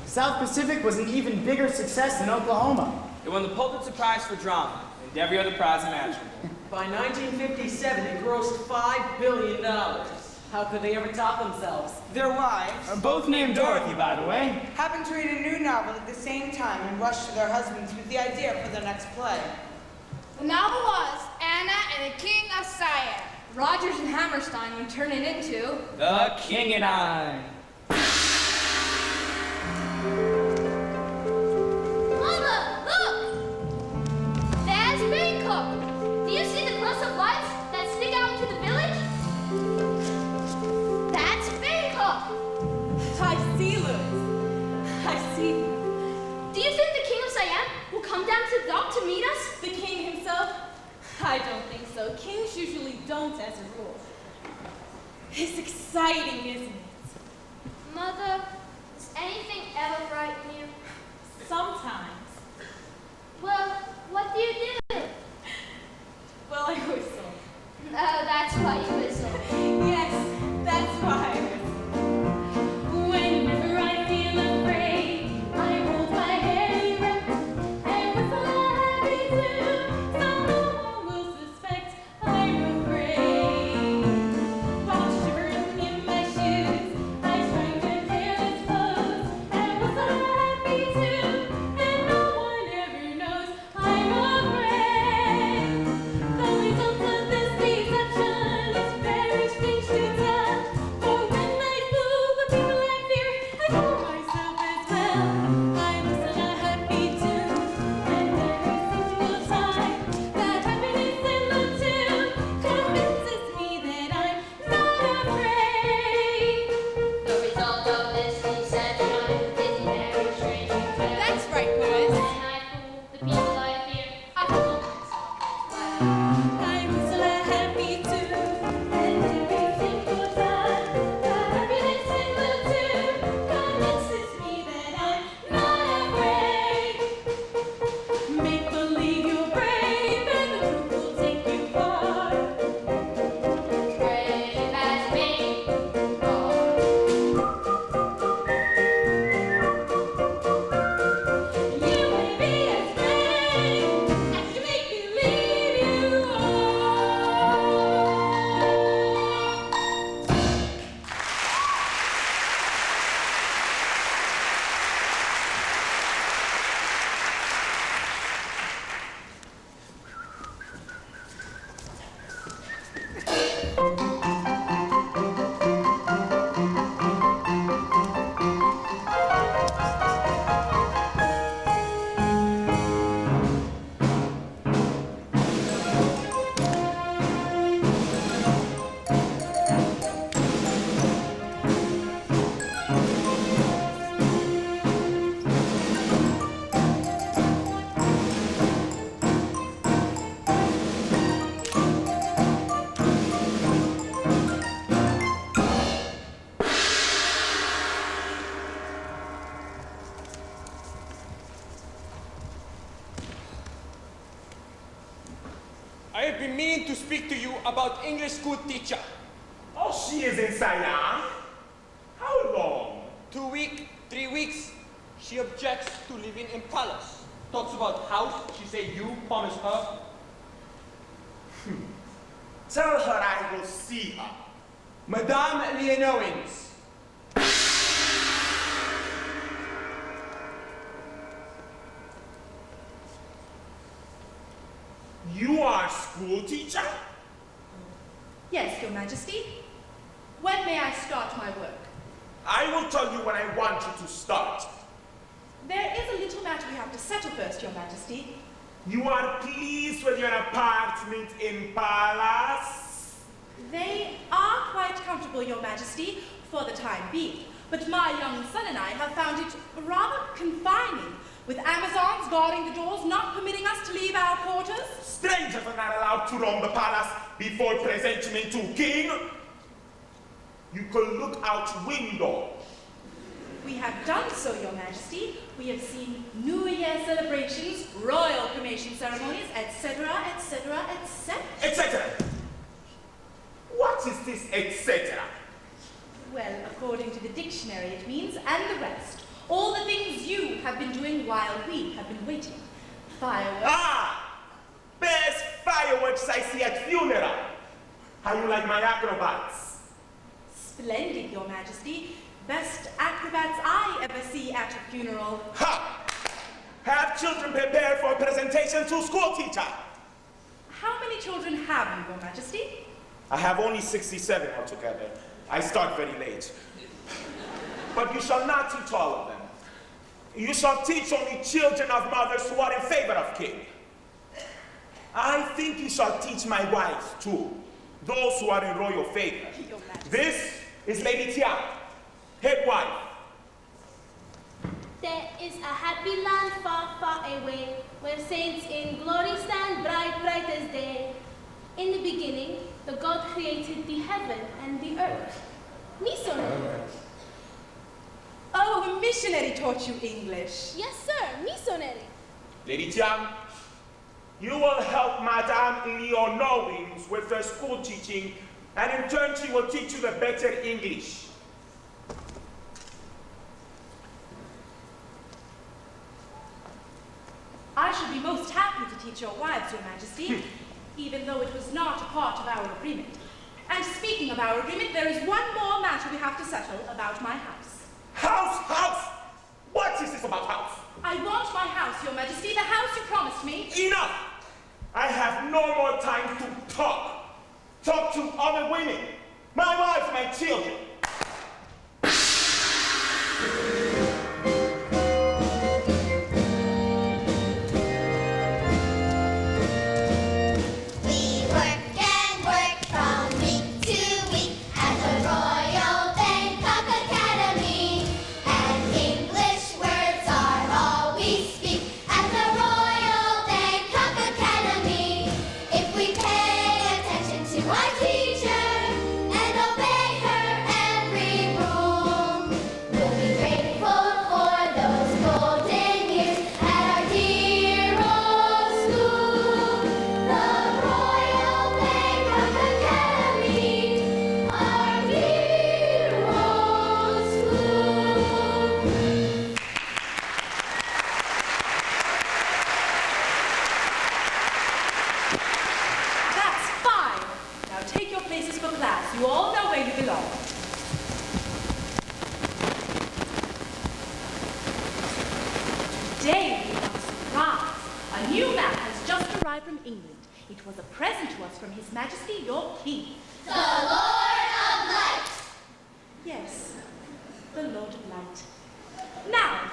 G: South Pacific was an even bigger success than Oklahoma.
H: It won the Pulitzer Prize for drama and every other prize imaginable.
K: By 1957, it grossed $5 billion. How could they ever top themselves?
P: Their wives,
G: Both named Dorothy, by the way,
P: happened to read a new novel at the same time and rushed to their husbands with the idea for their next play.
E: The novel was Anna and the King of Siam. Rodgers and Hammerstein would turn it into
H: The King and I.
M: Mama, look! There's Bangkok. Do you see the cluster of lights that stick out into the village? That's Bangkok.
J: exciting, isn't it?
E: Mother, does anything ever frighten you?
J: Sometimes.
E: Well, what do you do?
J: Well, I whistle.
E: Oh, that's why you whistle.
J: Yes, that's why I whistle. Whenever I feel afraid, I hold my head erect and whistle a happy tune, so no one will suspect I'm afraid. While shivering in my shoes, I strike a careless pose and whistle a happy tune, and no one ever knows I'm afraid. The result of this deception is very strange to tell, for when I fool the people I fear, I fool myself as well. I whistle a happy tune, and every single time that happiness in the tune convinces me that I'm not afraid.
C: The result of this deception is very strange to tell.
J: That's right, boys.
C: When I fool the people I fear, I fool myself as well.
J: I whistle a happy tune, and every single time the happiness in the tune convinces me that I'm not afraid. Make believe you're brave, and the truth will take you far.
C: Brave as me.
J: You may be as brave as you make believe you are.
D: I have been meaning to speak to you about English school teacher.
L: Oh, she is in Siam? How long?
D: 2 weeks, 3 weeks. She objects to living in palace. Talks about house. She say you promise her.
L: Tell her I will see her.
D: Madame Leonowens.
L: You are school teacher?
Q: Yes, Your Majesty. When may I start my work?
L: I will tell you when I want you to start.
Q: There is a little matter we have to settle first, Your Majesty.
L: You are pleased with your apartment in palace?
Q: They are quite comfortable, Your Majesty, for the time being. But my young son and I have found it rather confining, with Amazons guarding the doors, not permitting us to leave our quarters.
L: Strangers are not allowed to roam the palace before presentment to king. You could look out window.
Q: We have done so, Your Majesty. We have seen New Year celebrations, royal cremation ceremonies, etc., etc., etc.
L: Etc. What is this etc.?
Q: Well, according to the dictionary, it means and the rest. All the things you have been doing while we have been waiting. Fireworks.
L: Ah! Best fireworks I see at funeral. How you like my acrobats?
Q: Splendid, Your Majesty. Best acrobats I ever see at a funeral.
L: Ha! Have children prepare for presentation to school teacher.
Q: How many children have you, Your Majesty?
L: I have only 67 altogether. I start very late. But you shall not teach all of them. You shall teach only children of mothers who are in favor of king. I think you shall teach my wives too, those who are in royal favor. This is Lady Tian, head wife.
E: There is a happy land far, far away, where saints in glory stand bright, bright as day. In the beginning, the God created the heaven and the earth. Missionary.
Q: Oh, a missionary taught you English.
E: Yes, sir. Missionary.
L: Lady Jiang, you will help Madame Leonowins with her school teaching, and in turn she will teach you the better English.
Q: I should be most happy to teach your wives, Your Majesty, even though it was not a part of our agreement. And speaking of our agreement, there is one more matter we have to settle about my house.
L: House! What is this about house?
Q: I want my house, Your Majesty, the house you promised me.
L: Enough! I have no more time to talk. Talk to other women. My wife, my children.
C: We work and work from week to week at the Royal Bangkok Academy. And English words are all we speak at the Royal Bangkok Academy. If we pay attention to our teacher and obey her every rule, we'll be grateful for those golden years at our dear old school. The Royal Bangkok Academy, our dear old school.
Q: That's fine. Now take your places for class. You all know where you belong. Today we have a surprise. A new map has just arrived from England. It was a present to us from His Majesty, your King.
C: The Lord of Light.
Q: Yes, the Lord of Light. Now,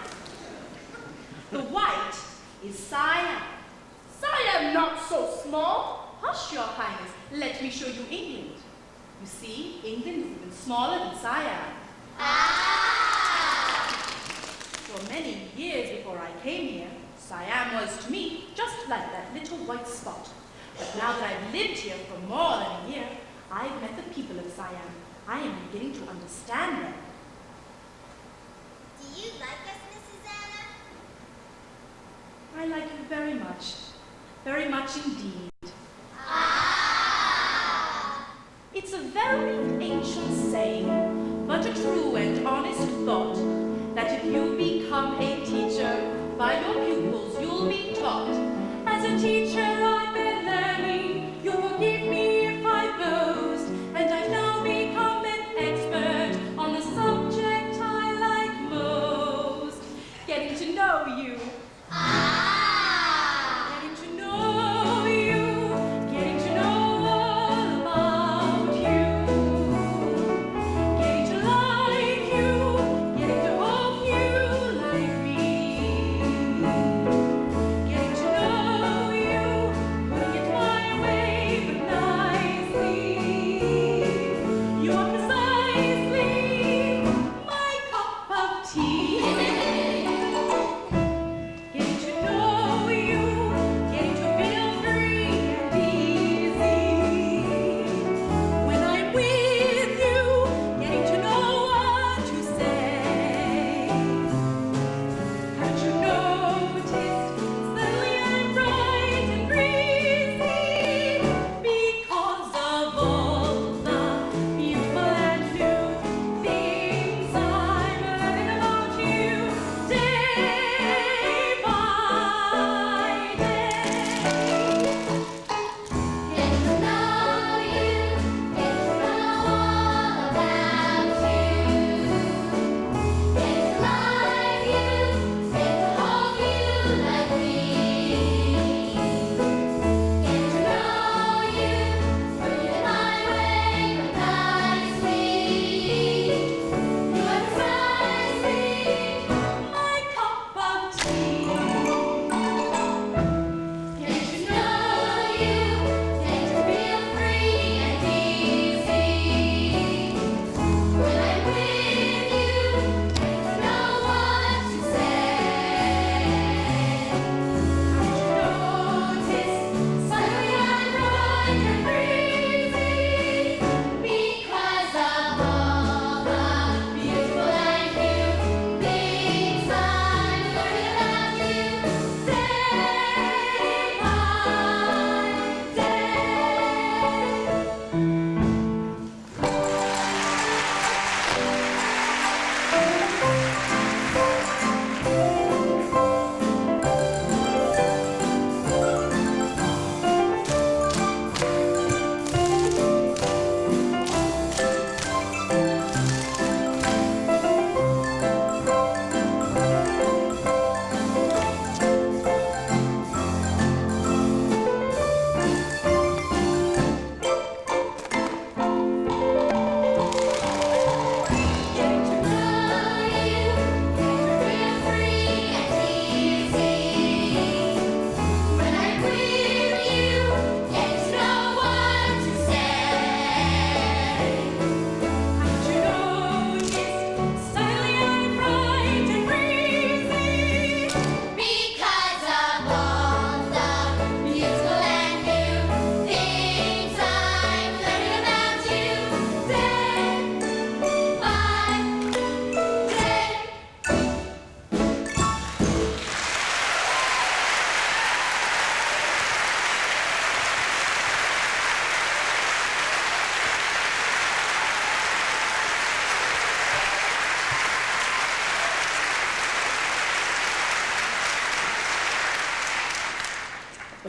Q: the white is Siam. Siam not so small. Hush, Your Highness. Let me show you England. You see, England is even smaller than Siam. For many years before I came here, Siam was to me just like that little white spot. But now that I've lived here for more than a year, I've met the people of Siam. I am beginning to understand them.
C: Do you like us, Mrs. Anna?
Q: I like you very much indeed. It's a very ancient saying, but a true and honest thought, that if you become a teacher, by your pupils you'll be taught. As a teacher I've been learning, you forgive me if I boast, and I've now become an expert on the subject I like most. Getting to know you. Getting to know you.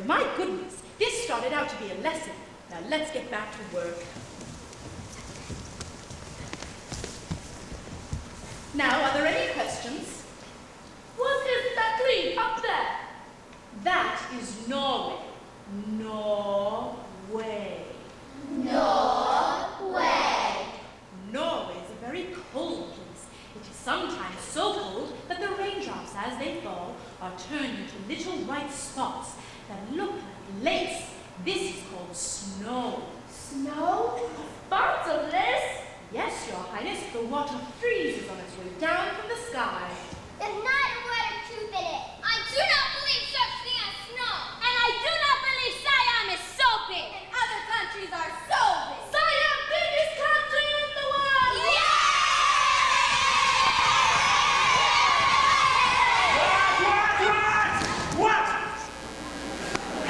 Q: But my goodness, this started out to be a lesson. Now let's get back to work. Now, are there any questions?
N: What is that tree up there?
Q: That is Norway. Norway.
C: Norway.
Q: Norway is a very cold place. It is sometimes so cold that the raindrops, as they fall, are turned into little white spots that look like lace. This is called snow.
N: Snow? Spots of lace?
Q: Yes, Your Highness, the water freezes on its way down from the sky.
C: There's not a word of truth in it. I do not believe such thing as snow. And I do not believe Siam is so big. And other countries are so big.
N: Siam, biggest country in the world!
L: What?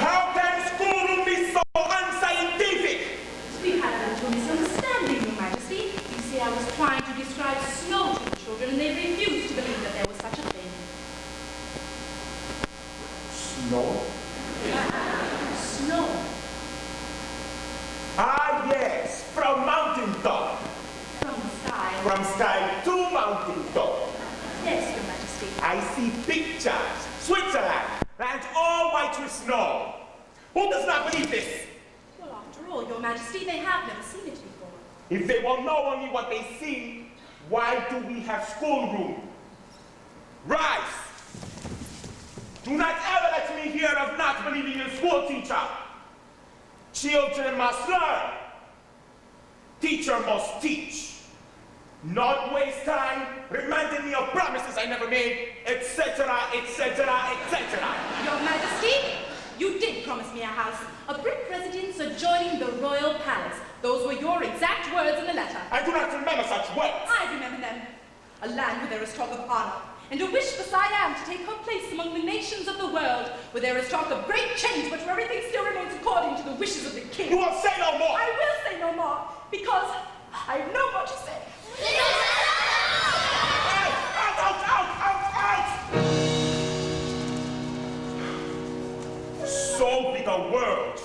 L: How can school be so unscientific?
Q: We had a little misunderstanding, Your Majesty. You see, I was trying to describe snow to the children, and they refused to believe that there was such a thing.
L: Snow?
Q: Snow.
L: Ah, yes, from mountain top.
Q: From the sky.
L: From sky to mountain top.
Q: Yes, Your Majesty.
L: I see pictures. Switzerland, lands all white with snow. Who does not believe this?
Q: Well, after all, Your Majesty, they have never seen it before.
L: If they will know only what they see, why do we have schoolroom? Rise! Do not ever let me hear of not believing in school teacher. Children must learn. Teacher must teach. Not waste time reminding me of promises I never made, etc., etc., etc.
Q: Your Majesty, you did promise me a house, a brick residence adjoining the royal palace. Those were your exact words in the letter.
L: I do not remember such words.
Q: I remember them. A land where there is talk of honor, and a wish for Siam to take her place among the nations of the world, where there is talk of great change, but where everything still remains according to the wishes of the king.
L: You will say no more.
Q: I will say no more, because I have no more to say.
L: So big a world.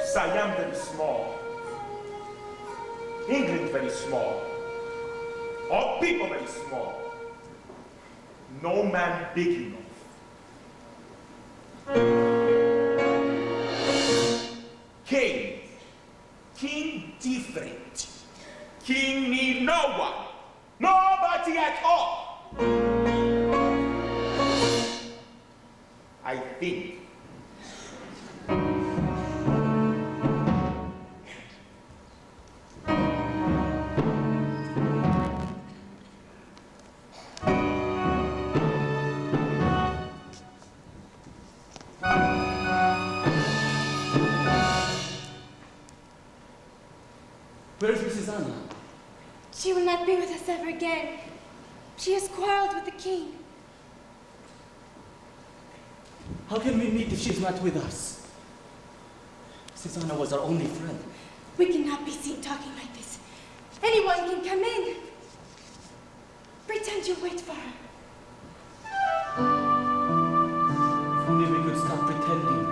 L: Siam very small. England very small. All people very small. No man big enough. King. King different. King need no one. Nobody at all. I think.
K: Where is Mrs. Anna?
E: She will not be with us ever again. She has quarreled with the king.
K: How can we meet if she's not with us? Mrs. Anna was our only friend.
E: We cannot be seen talking like this. Anyone can come in. Pretend you wait for her.
K: If only we could stop pretending.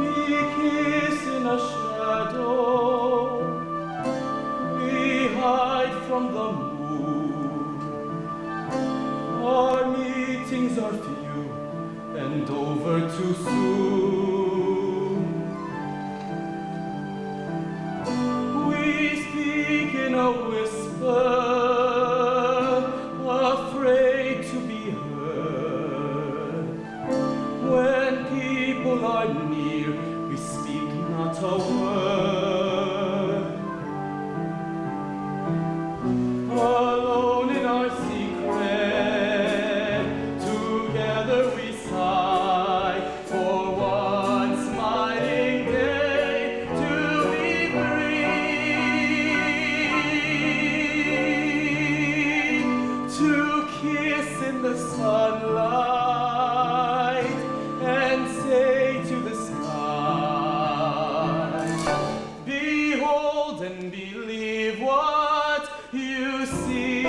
B: We kiss in a shadow. We hide from the moon. Our meetings are few and over too soon. We speak in a whisper, afraid to be heard. When people are near, we speak not a word. Alone in our secret, together we sigh for one smiling day to be free, to kiss in the sunlight and say to the sky, behold and believe what you see.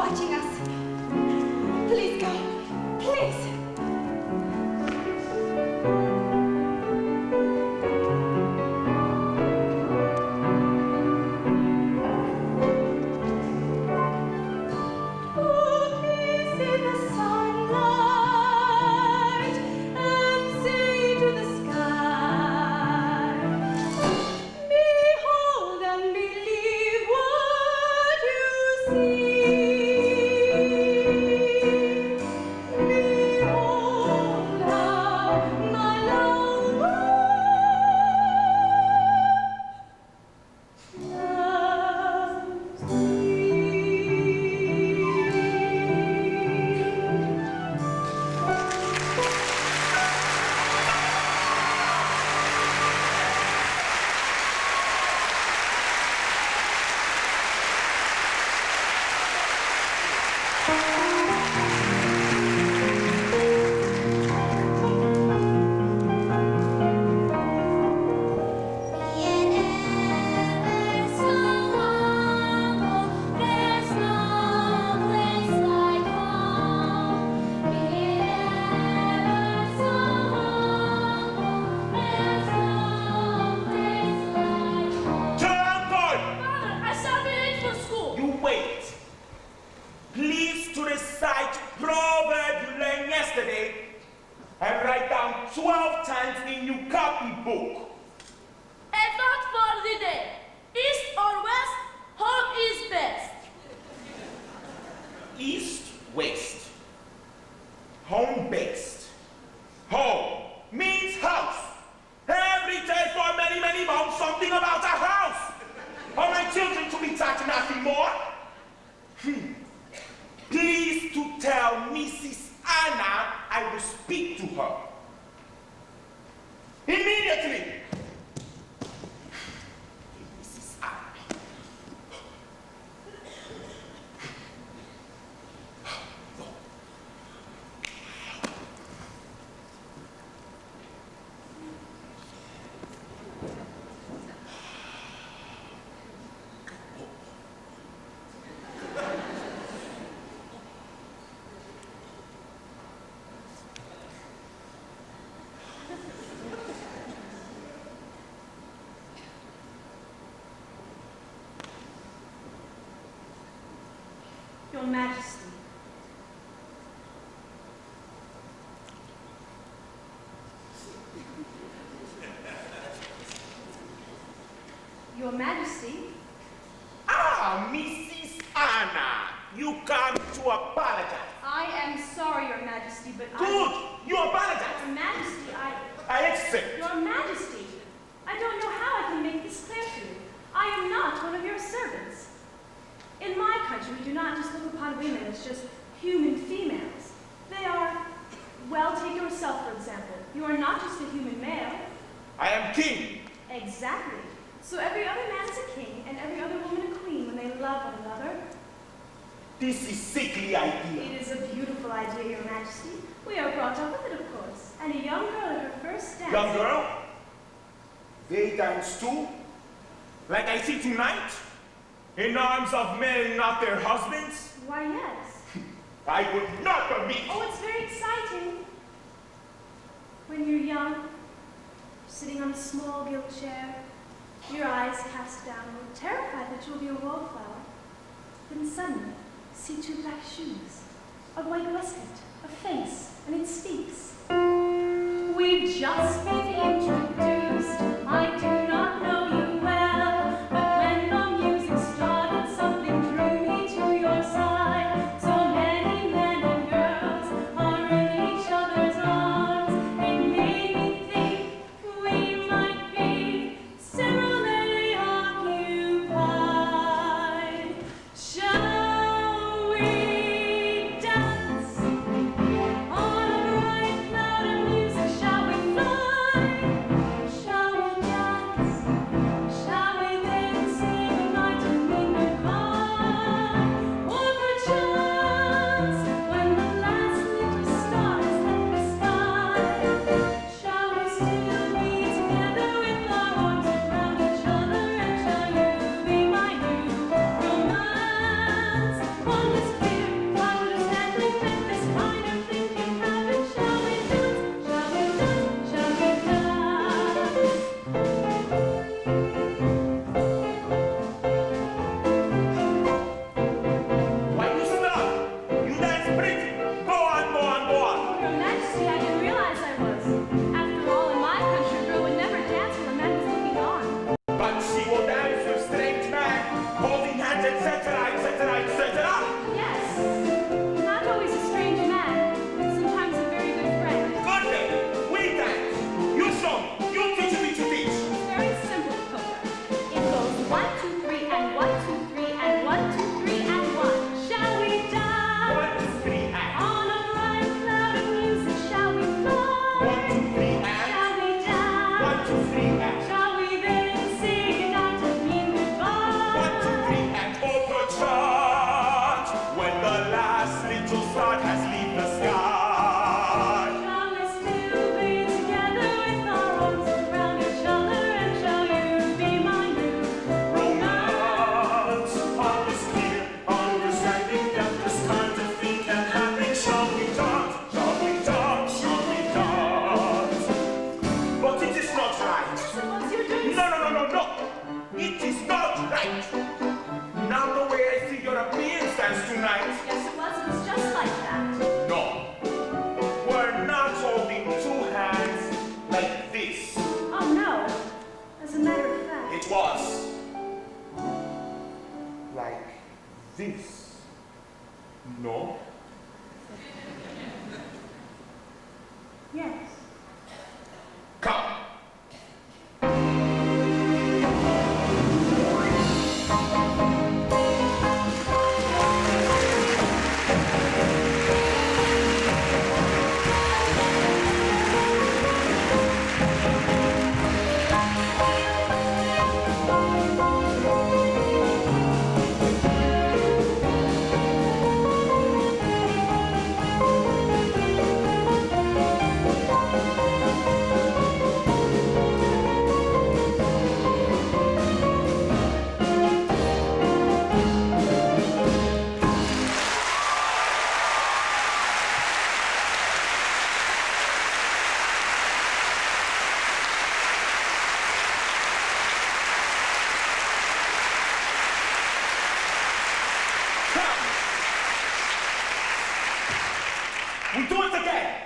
J: watching us. Please go. Please.
L: and write down 12 times in your copybook.
N: A thought for the day. East or west, home is best.
L: East, west. Home based. Home means house. Every day for many, many months, something about a house. Are my children to be taught nothing more? Please to tell Mrs. Anna I will speak to her. Immediately. Mrs. Anna.
Q: Your Majesty. Your Majesty.
L: Ah, Mrs. Anna, you come to apologize.
Q: I am sorry, Your Majesty, but
L: Good, you apologize.
Q: Your Majesty,
L: I accept.
Q: Your Majesty, I don't know how I can make this clear to you. I am not one of your servants. In my country, we do not just look upon women as just human females. They are, well, take yourself, for example. You are not just a human male.
L: I am king.
Q: Exactly. So every other man is a king, and every other woman a queen when they love one another.
L: This is sickly idea.
Q: It is a beautiful idea, Your Majesty. We are brought up with it, of course. And a young girl at her first dance.
L: Young girl? They dance too? Like I see tonight? In arms of men, not their husbands?
Q: Why, yes.
L: I would not permit.
Q: Oh, it's very exciting. When you're young, sitting on a small gilt chair, your eyes cast downward, terrified that you'll be a wallflower. Then suddenly, see two black shoes, a white waistcoat, a face, and it speaks. We've just been introduced. I do not know you well, but when the music started, something drew me to your side. So many men and girls are in each other's arms. It made me think we might be similarly occupied. Shall we dance on a bright cloud of music? Shall we fly? Shall we dance?
L: No.
Q: Yes.
L: Come. We do it again.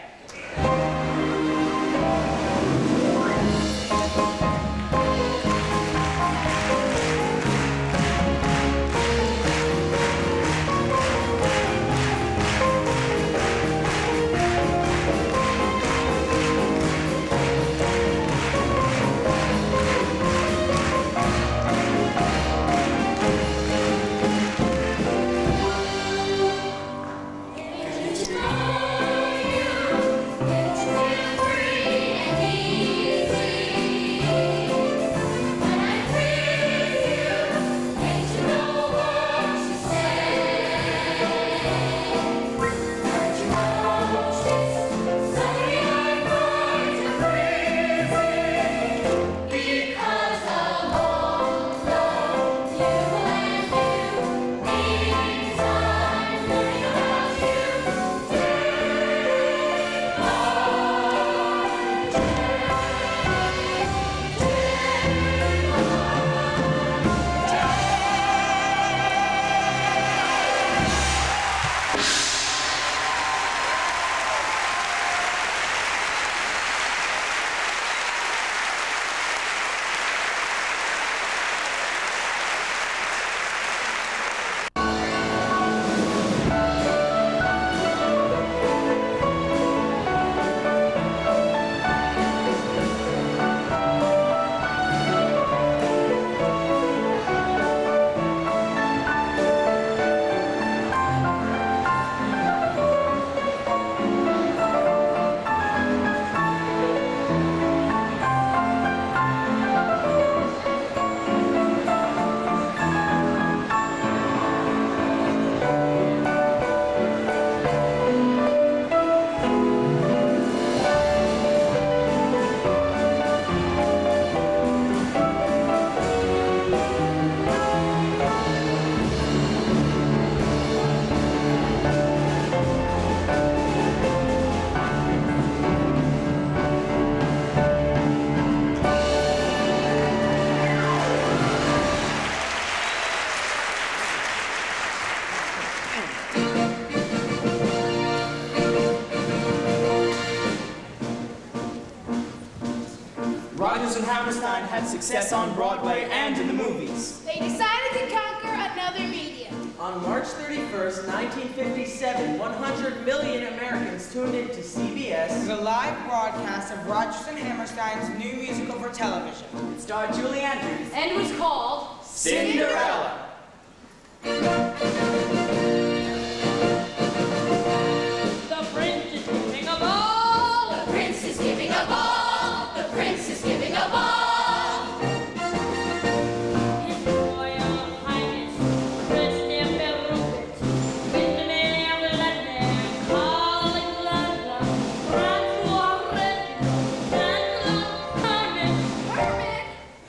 H: Rodgers and Hammerstein had success on Broadway and in the movies.
E: They decided to conquer another medium.
K: On March 31st, 1957, 100 million Americans tuned in to CBS.
P: The live broadcast of Rodgers and Hammerstein's new musical for television.
K: It starred Julie Andrews.
E: And was called
K: Cinderella.
N: The prince is giving a ball.
C: The prince is giving a ball. The prince is giving a ball.
N: His Royal Highness, dressed in velvet, with the men of London, calling London, Francois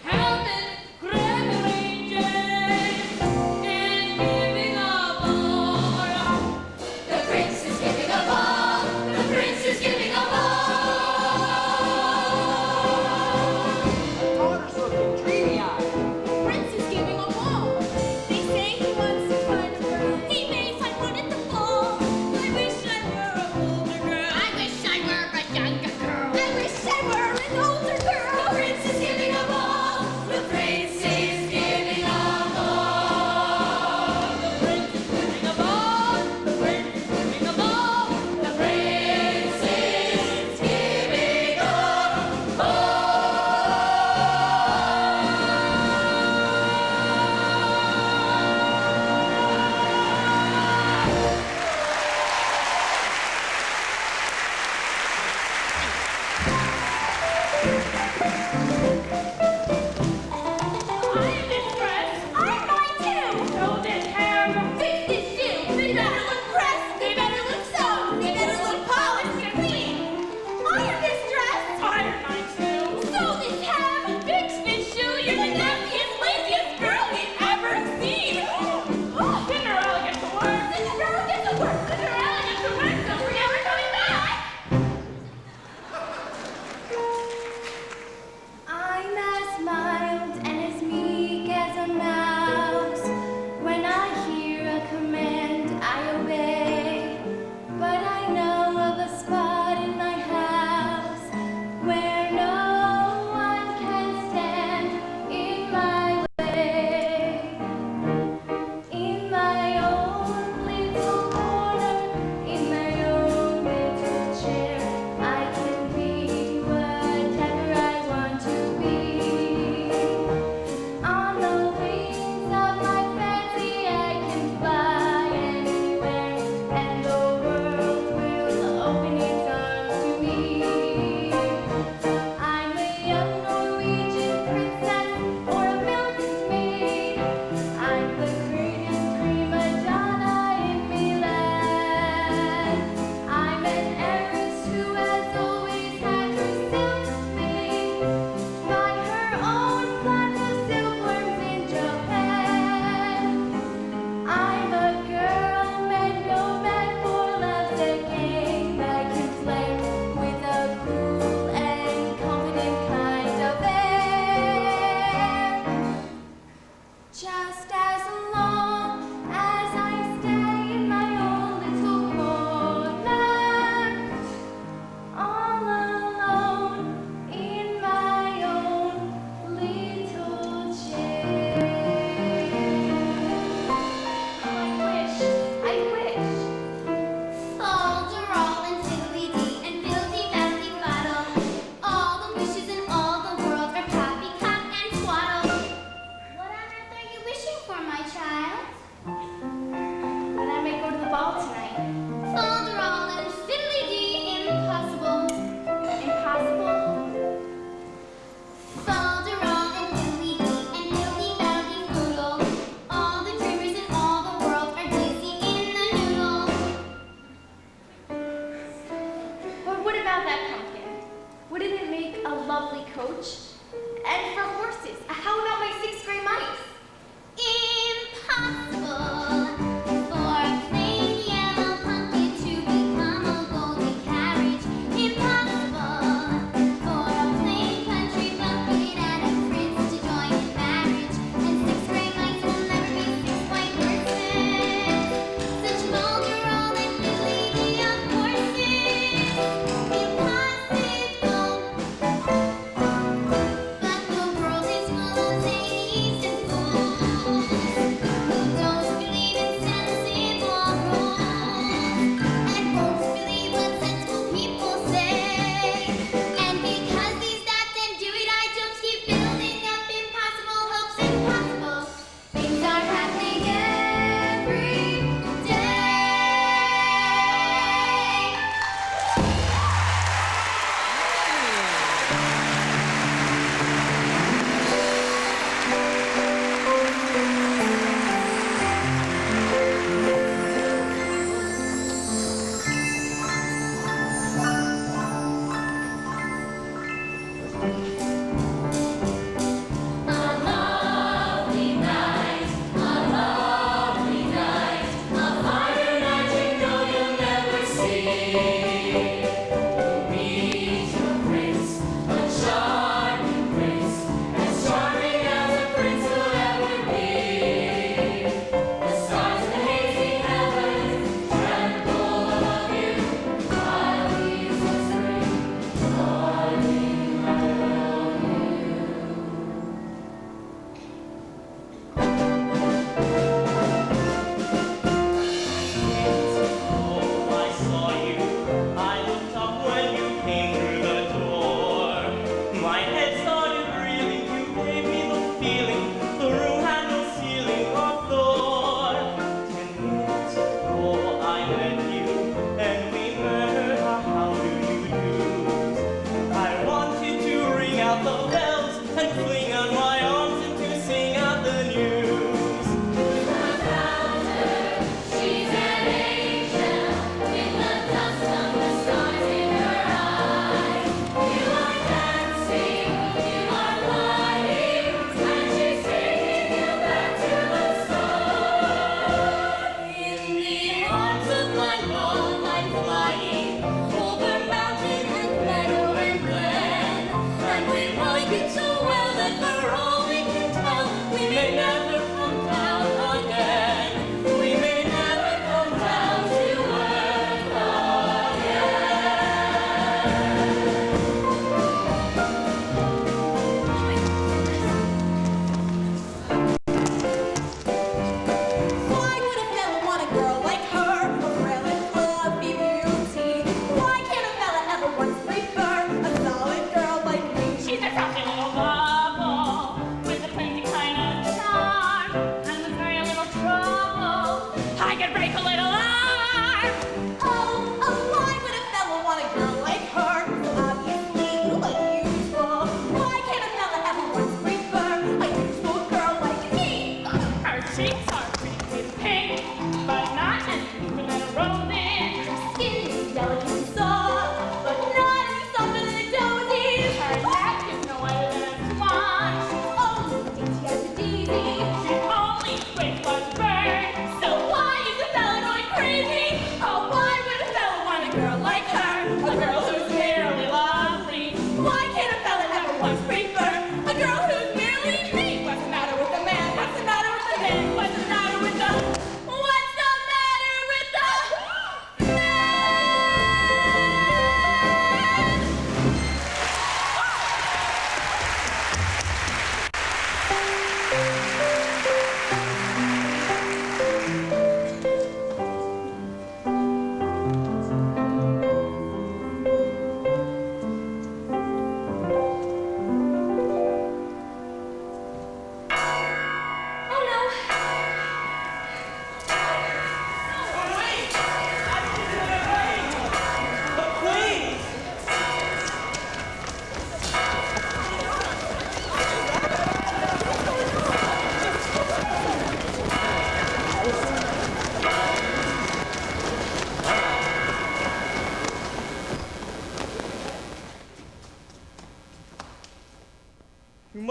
N: Herman, Gregory James is giving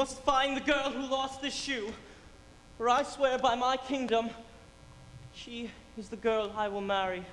K: must find the girl who lost this shoe, for I swear by my kingdom, she is the girl I will marry.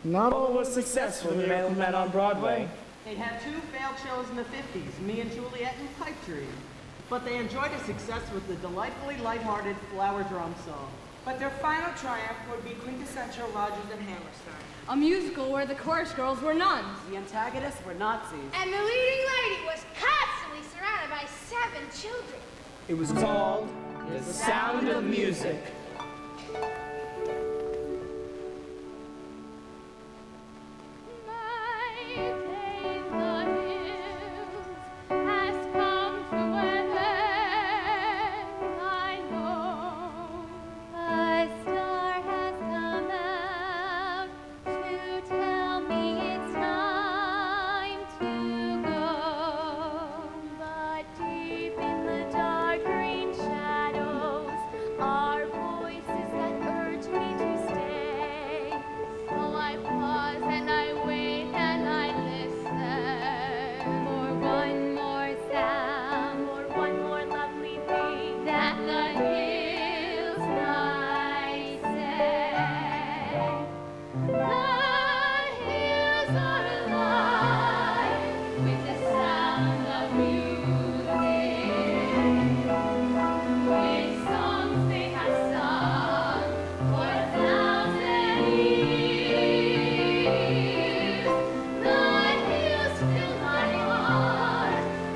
O: Not all was success for the male men on Broadway.
I: They had two failed shows in the 50s, Me and Juliet and Pipe Dream. But they enjoyed a success with the delightfully lighthearted Flower Drum Song.
P: But their final triumph would be quintessential Rodgers and Hammerstein.
E: A musical where the chorus girls were nuns.
K: The antagonists were Nazis.
M: And the leading lady was constantly surrounded by 7 children.
O: It was called The Sound of Music.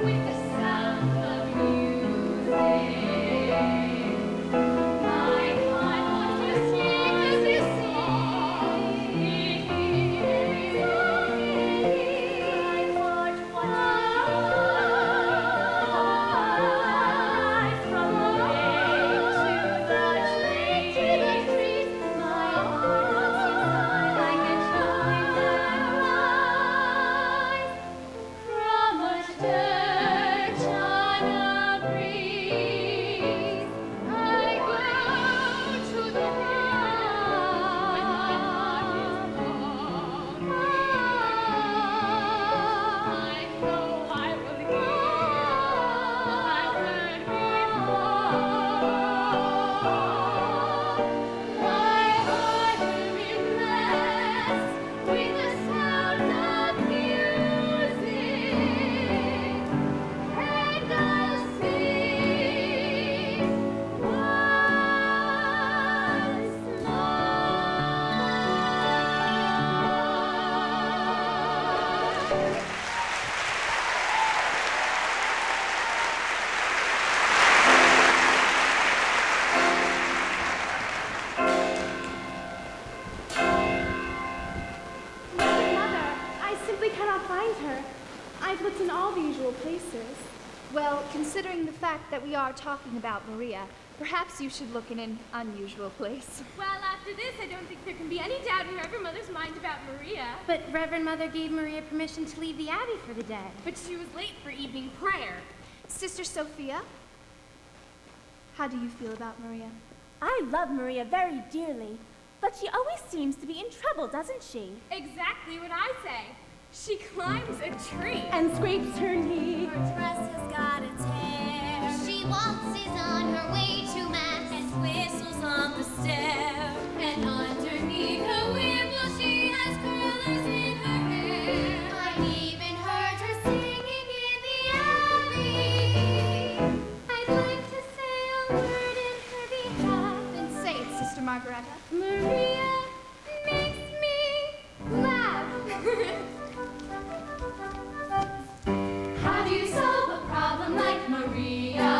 C: With the sound
E: find her. I've looked in all the usual places.
R: Well, considering the fact that we are talking about Maria, perhaps you should look in an unusual place.
E: Well, after this, I don't think there can be any doubt in Reverend Mother's mind about Maria.
M: But Reverend Mother gave Maria permission to leave the Abbey for the day.
E: But she was late for evening prayer.
R: Sister Sophia, how do you feel about Maria?
N: I love Maria very dearly, but she always seems to be in trouble, doesn't she?
E: Exactly what I say. She climbs a tree.
N: And scrapes her knee.
C: Her dress has got a tear. She waltzes on her way to mass and whistles on the stair. And underneath her wimple she has curlers in her hair. I've even heard her singing in the abbey. I'd like to say a word in her behalf.
R: Then say it, Sister Margareta.
E: Maria makes me laugh.
C: How do you solve a problem like Maria?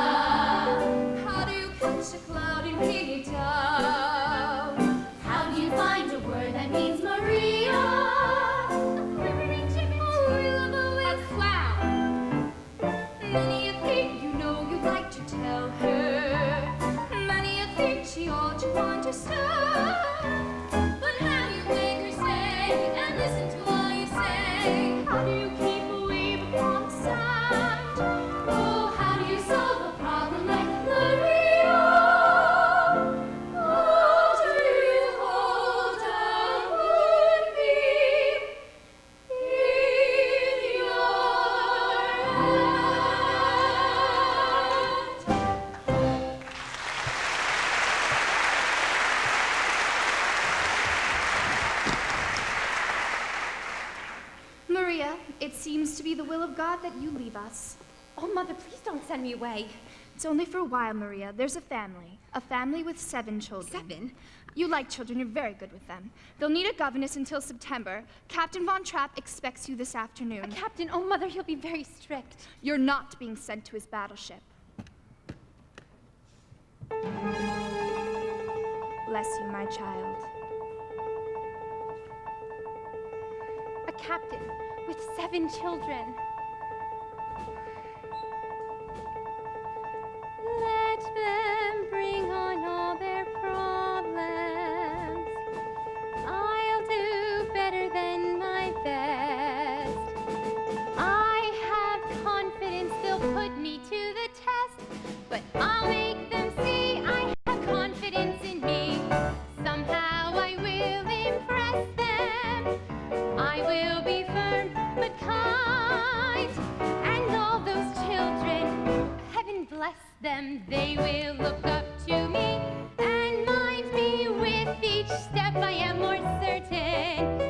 E: How do you catch a cloud and bring it down?
C: How do you find a word that means Maria?
E: A quivering gibbet, a will-o'-the-wisp, a cloud. Many a thing you know you'd like to tell her. Many a thing she ought to understand. But how do you make her stay and listen to all you say? How do you keep a wave upon the sand?
C: Oh, how do you solve a problem like Maria?
E: How do you hold a moonbeam in your hand?
R: Maria, it seems to be the will of God that you leave us.
M: Oh, Mother, please don't send me away.
R: It's only for a while, Maria. There's a family with 7 children.
M: 7?
R: You like children, you're very good with them. They'll need a governess until September. Captain Von Trapp expects you this afternoon.
M: Captain, oh, Mother, he'll be very strict.
R: You're not being sent to his battleship. Bless you, my child.
M: A captain with 7 children. Let them bring on all their problems. I'll do better than my best. I have confidence they'll put me to the test, but I'll make them see I have confidence in me. Somehow I will impress them. I will be firm but kind, and all those children, heaven bless them, they will look up to me and mind me with each step. I am more certain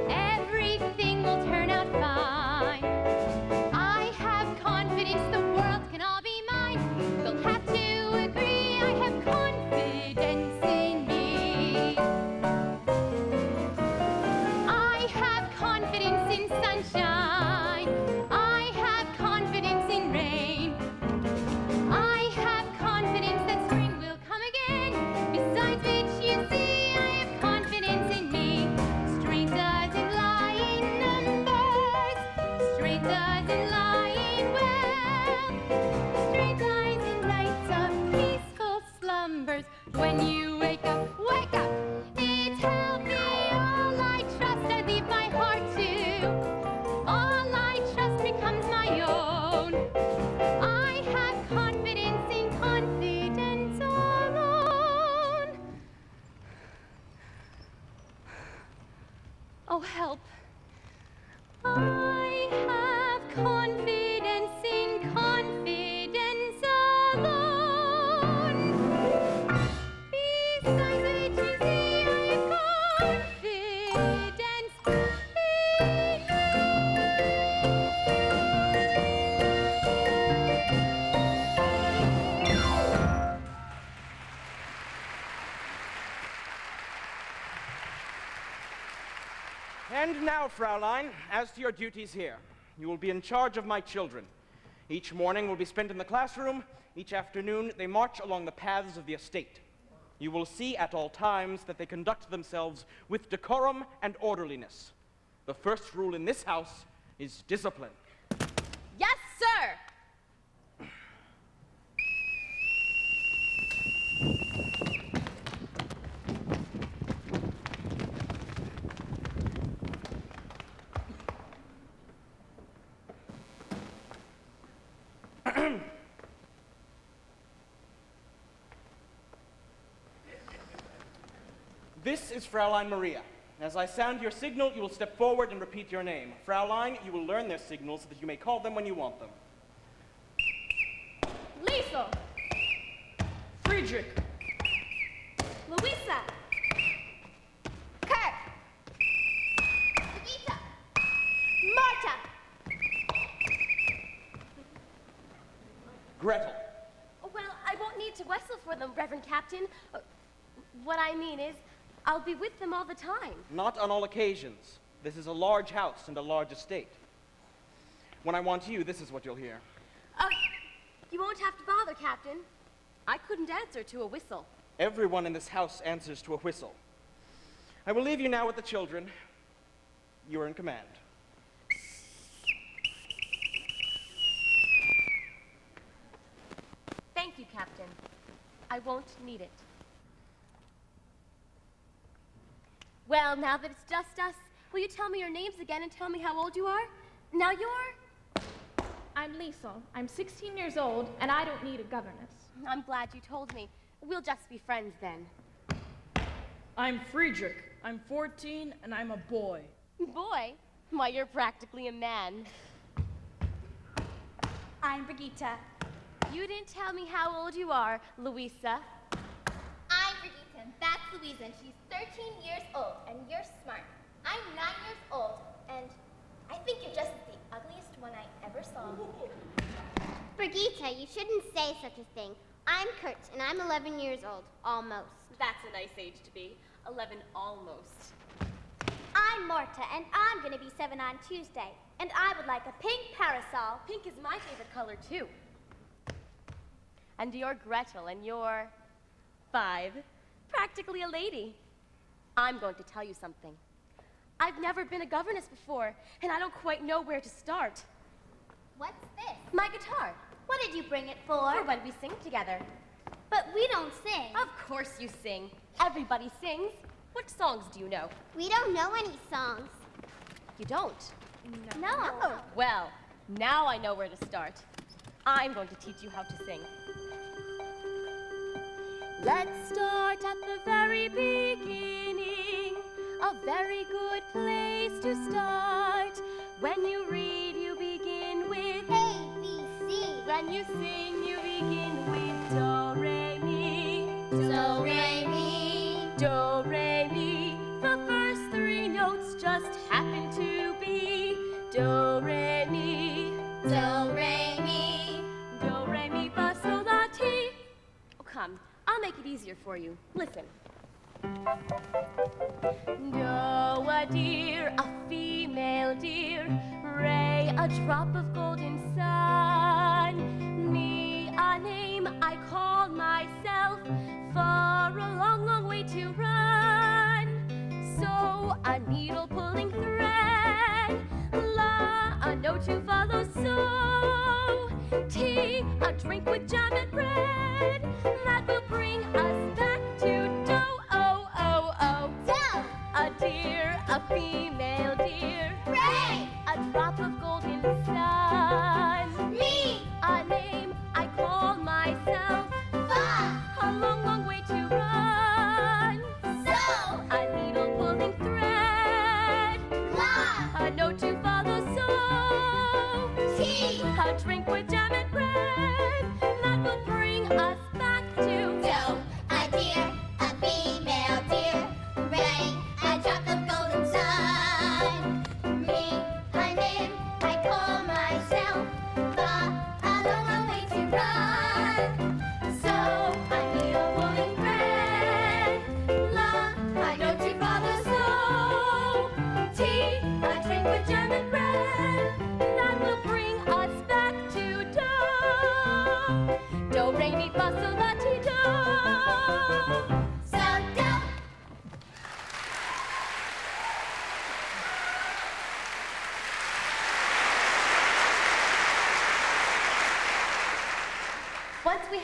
M: everything will turn out fine. I have confidence the world can all be mine. They'll have to agree I have confidence in me. I have confidence in sunshine. I have confidence in rain. I have confidence that spring will come again. Besides which, you see, I have confidence in me. Strength doesn't lie in numbers. Strength doesn't lie in wealth. Strength lies in nights of peaceful slumbers. When you wake up, wake up. It's healthy. All I trust, I leave my heart to. All I trust becomes my own. I have confidence in confidence alone. Oh, help. I have confidence in confidence alone. Besides which, you see, I have confidence in
D: And now, Fraulein, as to your duties here, you will be in charge of my children. Each morning will be spent in the classroom. Each afternoon, they march along the paths of the estate. You will see at all times that they conduct themselves with decorum and orderliness. The first rule in this house is discipline.
S: Yes, sir!
D: This is Fraulein Maria. As I sound your signal, you will step forward and repeat your name. Fraulein, you will learn their signals so that you may call them when you want them.
E: Liesel.
O: Friedrich.
E: Louisa.
M: Kurt. Levita. Marta.
D: Gretel.
S: Well, I won't need to whistle for them, Reverend Captain. What I mean is, I'll be with them all the time.
D: Not on all occasions. This is a large house and a large estate. When I want you, this is what you'll hear.
S: You won't have to bother, Captain. I couldn't answer to a whistle.
D: Everyone in this house answers to a whistle. I will leave you now with the children. You are in command.
S: Thank you, Captain. I won't need it. Well, now that it's just us, will you tell me your names again and tell me how old you are? Now you're?
R: I'm Liesel. I'm 16 years old, and I don't need a governess.
S: I'm glad you told me. We'll just be friends then.
O: I'm Friedrich. I'm 14, and I'm a boy.
S: Boy? Why, you're practically a man.
N: I'm Brigitte.
S: You didn't tell me how old you are, Louisa.
M: I'm Brigitte, and that's Louisa, and she's 13 years old, and you're smart. I'm 9 years old, and I think you're just the ugliest one I ever saw.
T: Brigitte, you shouldn't say such a thing. I'm Kurt, and I'm 11 years old, almost.
S: That's a nice age to be. 11 almost.
N: I'm Marta, and I'm gonna be 7 on Tuesday. And I would like a pink parasol.
S: Pink is my favorite color, too. And you're Gretel, and you're 5. Practically a lady. I'm going to tell you something. I've never been a governess before, and I don't quite know where to start.
M: What's this?
S: My guitar.
N: What did you bring it for?
S: For when we sing together.
N: But we don't sing.
S: Of course you sing. Everybody sings. What songs do you know?
T: We don't know any songs.
S: You don't?
N: No.
S: Well, now I know where to start. I'm going to teach you how to sing. Let's start at the very beginning. A very good place to start. When you read, you begin with
T: A, B, C.
S: When you sing, you begin with do, re, mi.
T: Do, re, mi.
S: Do, re, mi. The first 3 notes just happen to be do, re, mi.
T: Do, re, mi.
S: Do, re, mi, fa, sol, la, ti. Oh, come. I'll make it easier for you. Listen. Do, a deer, a female deer. Re, a drop of golden sun. Mi, a name I call myself. For a long, long way to run. So, a needle pulling thread. La, a note to follow. So, tea, a drink with jam and bread. That will bring us back to do, oh, oh, oh.
T: Do.
S: A deer, a female deer.
T: Ray.
S: A drop of golden sun.
T: Me.
S: A name I call myself.
T: Fa.
S: A long, long way to run.
T: So.
S: A needle pulling thread.
T: La.
S: A note to follow. So.
T: Tea.
S: A drink with jam and bread. That will bring us back to
T: Do. A deer, a female deer. Ray. A drop of golden sun. Me. A name I call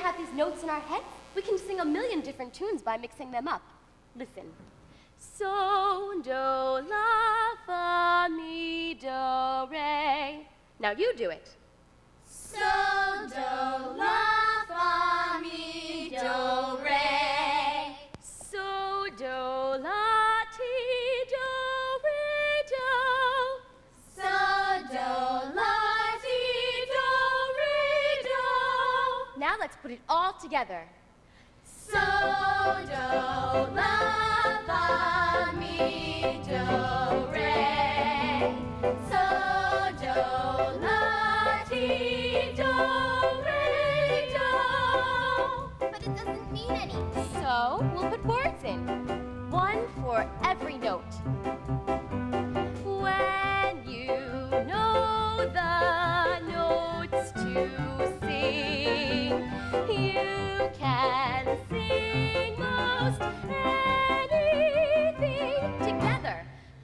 S: have these notes in our heads, we can sing a million different tunes by mixing them up. Listen. So, do, la, fa, mi, do, re. Now you do it.
C: So, do, la, fa, mi, do, re.
S: So, do, la, ti, do, re, do.
C: So, do, la, ti, do, re, do.
S: Now let's put it all together.
C: So, do, la, fa, mi, do, re. So, do, la, ti, do, re, do.
T: But it doesn't mean anything.
S: So, we'll put words in. One for every note. When you know the notes to sing, you can sing most anything together.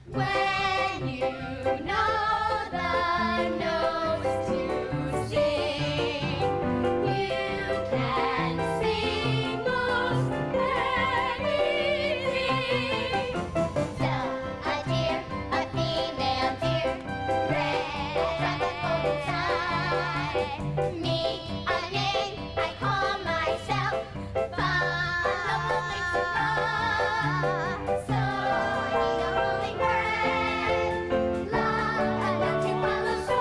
C: When you know the notes to sing, you can sing most anything. So, a deer, a female deer, red on the both side. Me, a name I call myself, Fa, makes it ra. So, I need a rolling bread, La, a note to follow, so,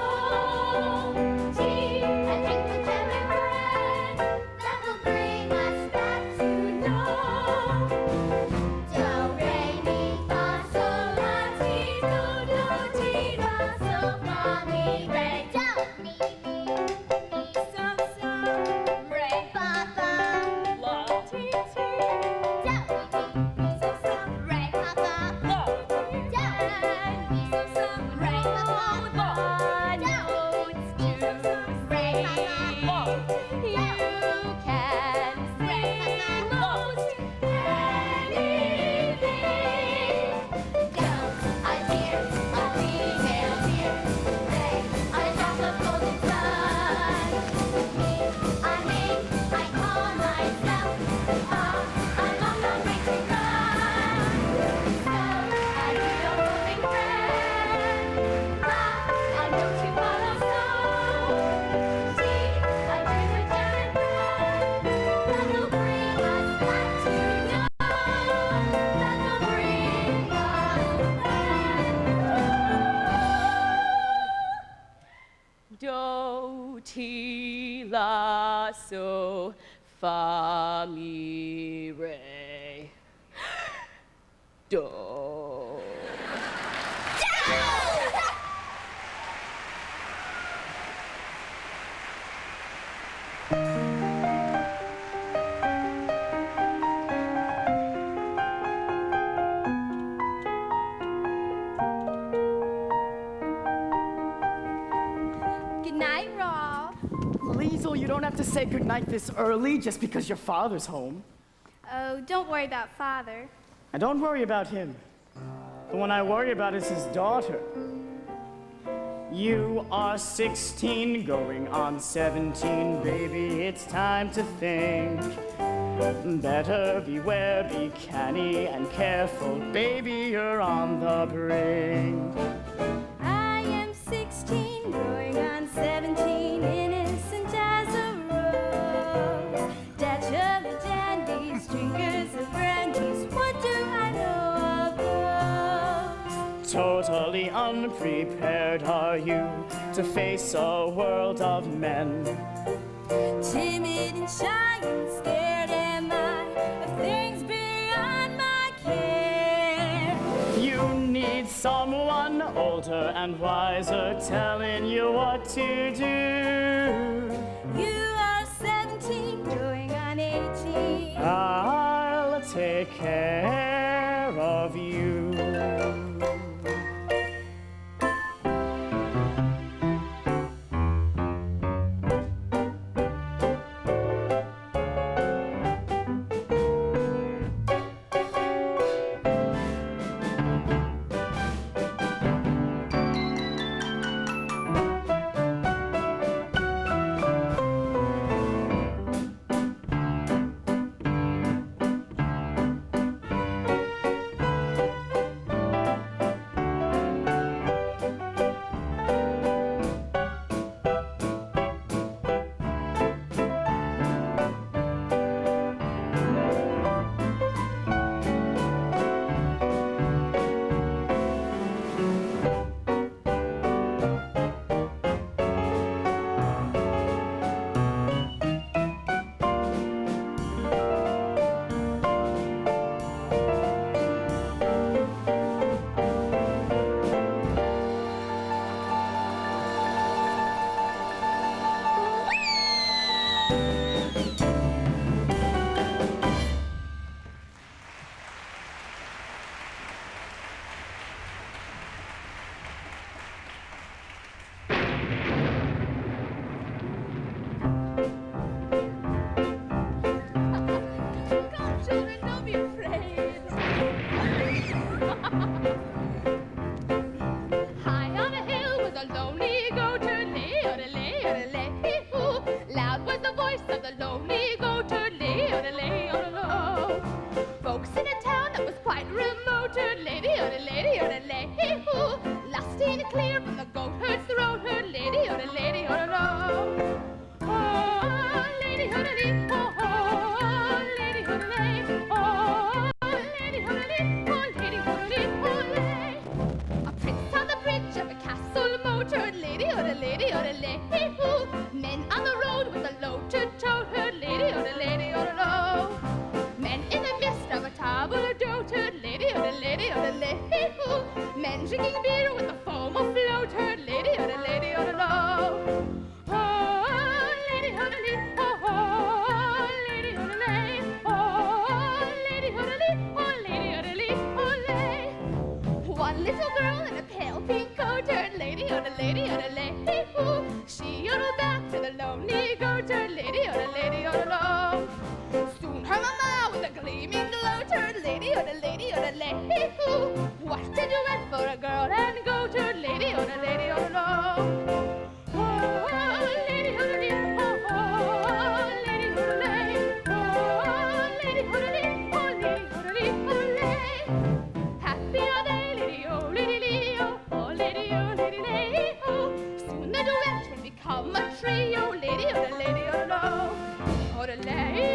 C: Tea, a drink with jam and bread, that will bring us back to know. Do, re, mi, fa, sol, la, ti, do, ti, la, sol, fa, mi, re. Do, mi, so, so, re, fa, fa, la, ti, ti. Do, mi, so, so, re, fa, fa, la, ti, ti. Do, mi, so, so, re, fa, fa, la, notes to re, fa, fa, la, ti, ti.
S: You can sing most
C: anything. Do, a deer, a female deer, ray, a drop of golden sun. Me, a name I call myself, I'm on the way to run. So, I need a rolling thread, a note to follow, so, tea, a drink with jam and bread, that will bring us back to know, that will bring us back.
S: Do, ti, la, so, fa, mi, re. Do.
E: Good night, Rob.
G: Liesel, you don't have to say goodnight this early just because your father's home.
R: Oh, don't worry about Father.
G: And don't worry about him. The one I worry about is his daughter. You are 16, going on 17, baby, it's time to think. Better beware, be canny and careful, baby, you're on the brink.
J: I am 16, going on 17, innocent as a rose. Dashing the dandies, drinkers of brandies, what do I know of those?
G: Totally unprepared are you to face a world of men.
J: Timid and shy and scared am I of things beyond my care.
G: You need someone older and wiser telling you what to do.
J: You are 17, going on 18.
G: I'll take care of you.
S: the lonely goat, lay, lay, lay, hoo. Loud was the voice of the lonely goat, lay, lay, low. Folks in a town that was quite remote, lady, lady, lay, hoo. Lusty and clear from the goat herd's throat, lady, lady, low. Oh, lady, lady, oh, oh, lady, lady, oh, lady, lady, oh, lady, lady, oh, lay. A prince on the bridge of a castle motor, lady, lady, lady, hoo. Men on the road with a load to tote, lady, lady, low. Men in the midst of a table d'hote, lady, lady, lady, hoo. Men drinking beer with the foam afloat, lady, lady, low. Oh, lady, lady, oh, lady, lady, oh, lady, lady, oh, lady, lady, oh, lay. One little girl in a pale pink coat, lady, lady, lady, hoo. She yodeled back to the lonely goat, lady, lady, low. Soon her mama with a gleaming gloat, lady, lady, lady, hoo. What did you want for a girl and goat, lady, lady, low? Oh, lady, lady, oh, lady, lady, oh, lady, lady, oh, lady, lady, happy are they, lady, oh, lady, oh, lady, lady, oh. Soon the duet will become a trio, lady, lady, low. Oh, the lady.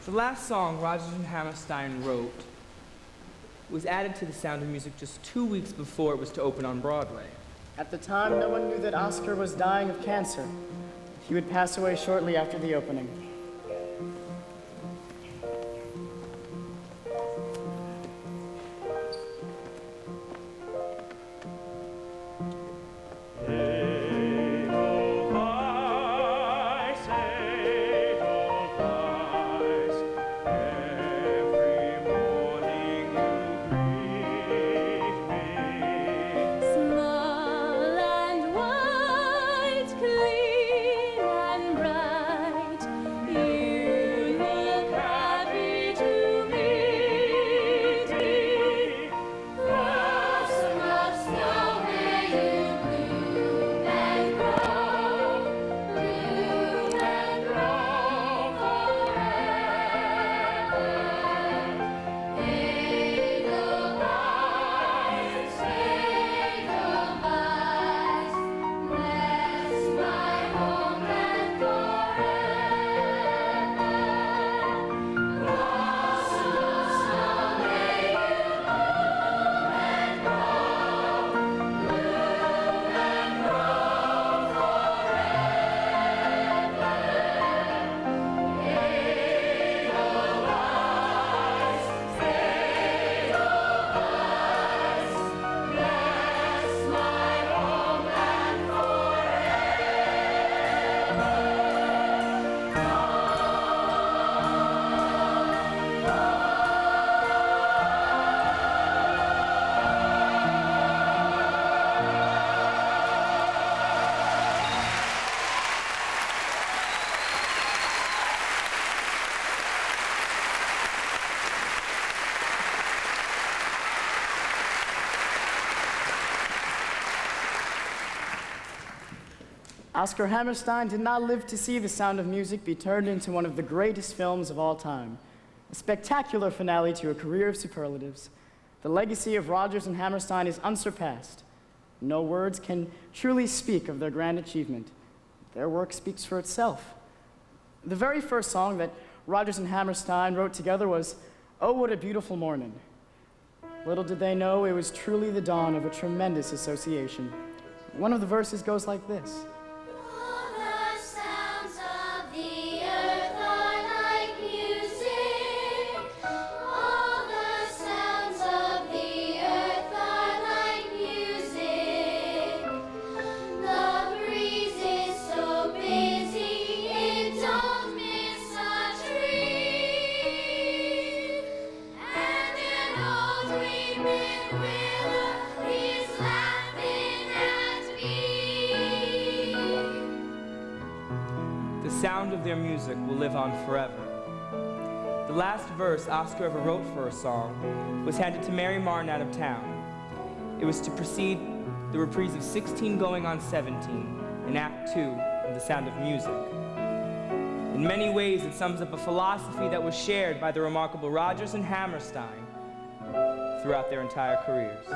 H: The last song Rodgers and Hammerstein wrote was added to The Sound of Music just 2 weeks before it was to open on Broadway.
G: At the time, no one knew that Oscar was dying of cancer. He would pass away shortly after the opening.
N: Small and white, clean and bright, you look happy to meet me.
C: Blossom of snow, may you bloom and grow forever. Edelweiss, Edelweiss, bless my homeland forever. Blossom of snow, may you bloom and grow
G: Oscar Hammerstein did not live to see The Sound of Music be turned into one of the greatest films of all time. A spectacular finale to a career of superlatives. The legacy of Rodgers and Hammerstein is unsurpassed. No words can truly speak of their grand achievement. Their work speaks for itself. The very first song that Rodgers and Hammerstein wrote together was "Oh, What a Beautiful Morning." Little did they know it was truly the dawn of a tremendous association. One of the verses goes like this.
C: All the sounds of the earth are like music. All the sounds of the earth are like music. The breeze is so busy, it don't miss a tree. And an old weeping willow is laughing at me.
H: The sound of their music will live on forever. The last verse Oscar ever wrote for a song was handed to Mary Martin out of town. It was to precede the reprise of 16 going on 17 in Act 2 of The Sound of Music. In many ways, it sums up a philosophy that was shared by the remarkable Rodgers and Hammerstein throughout their entire careers.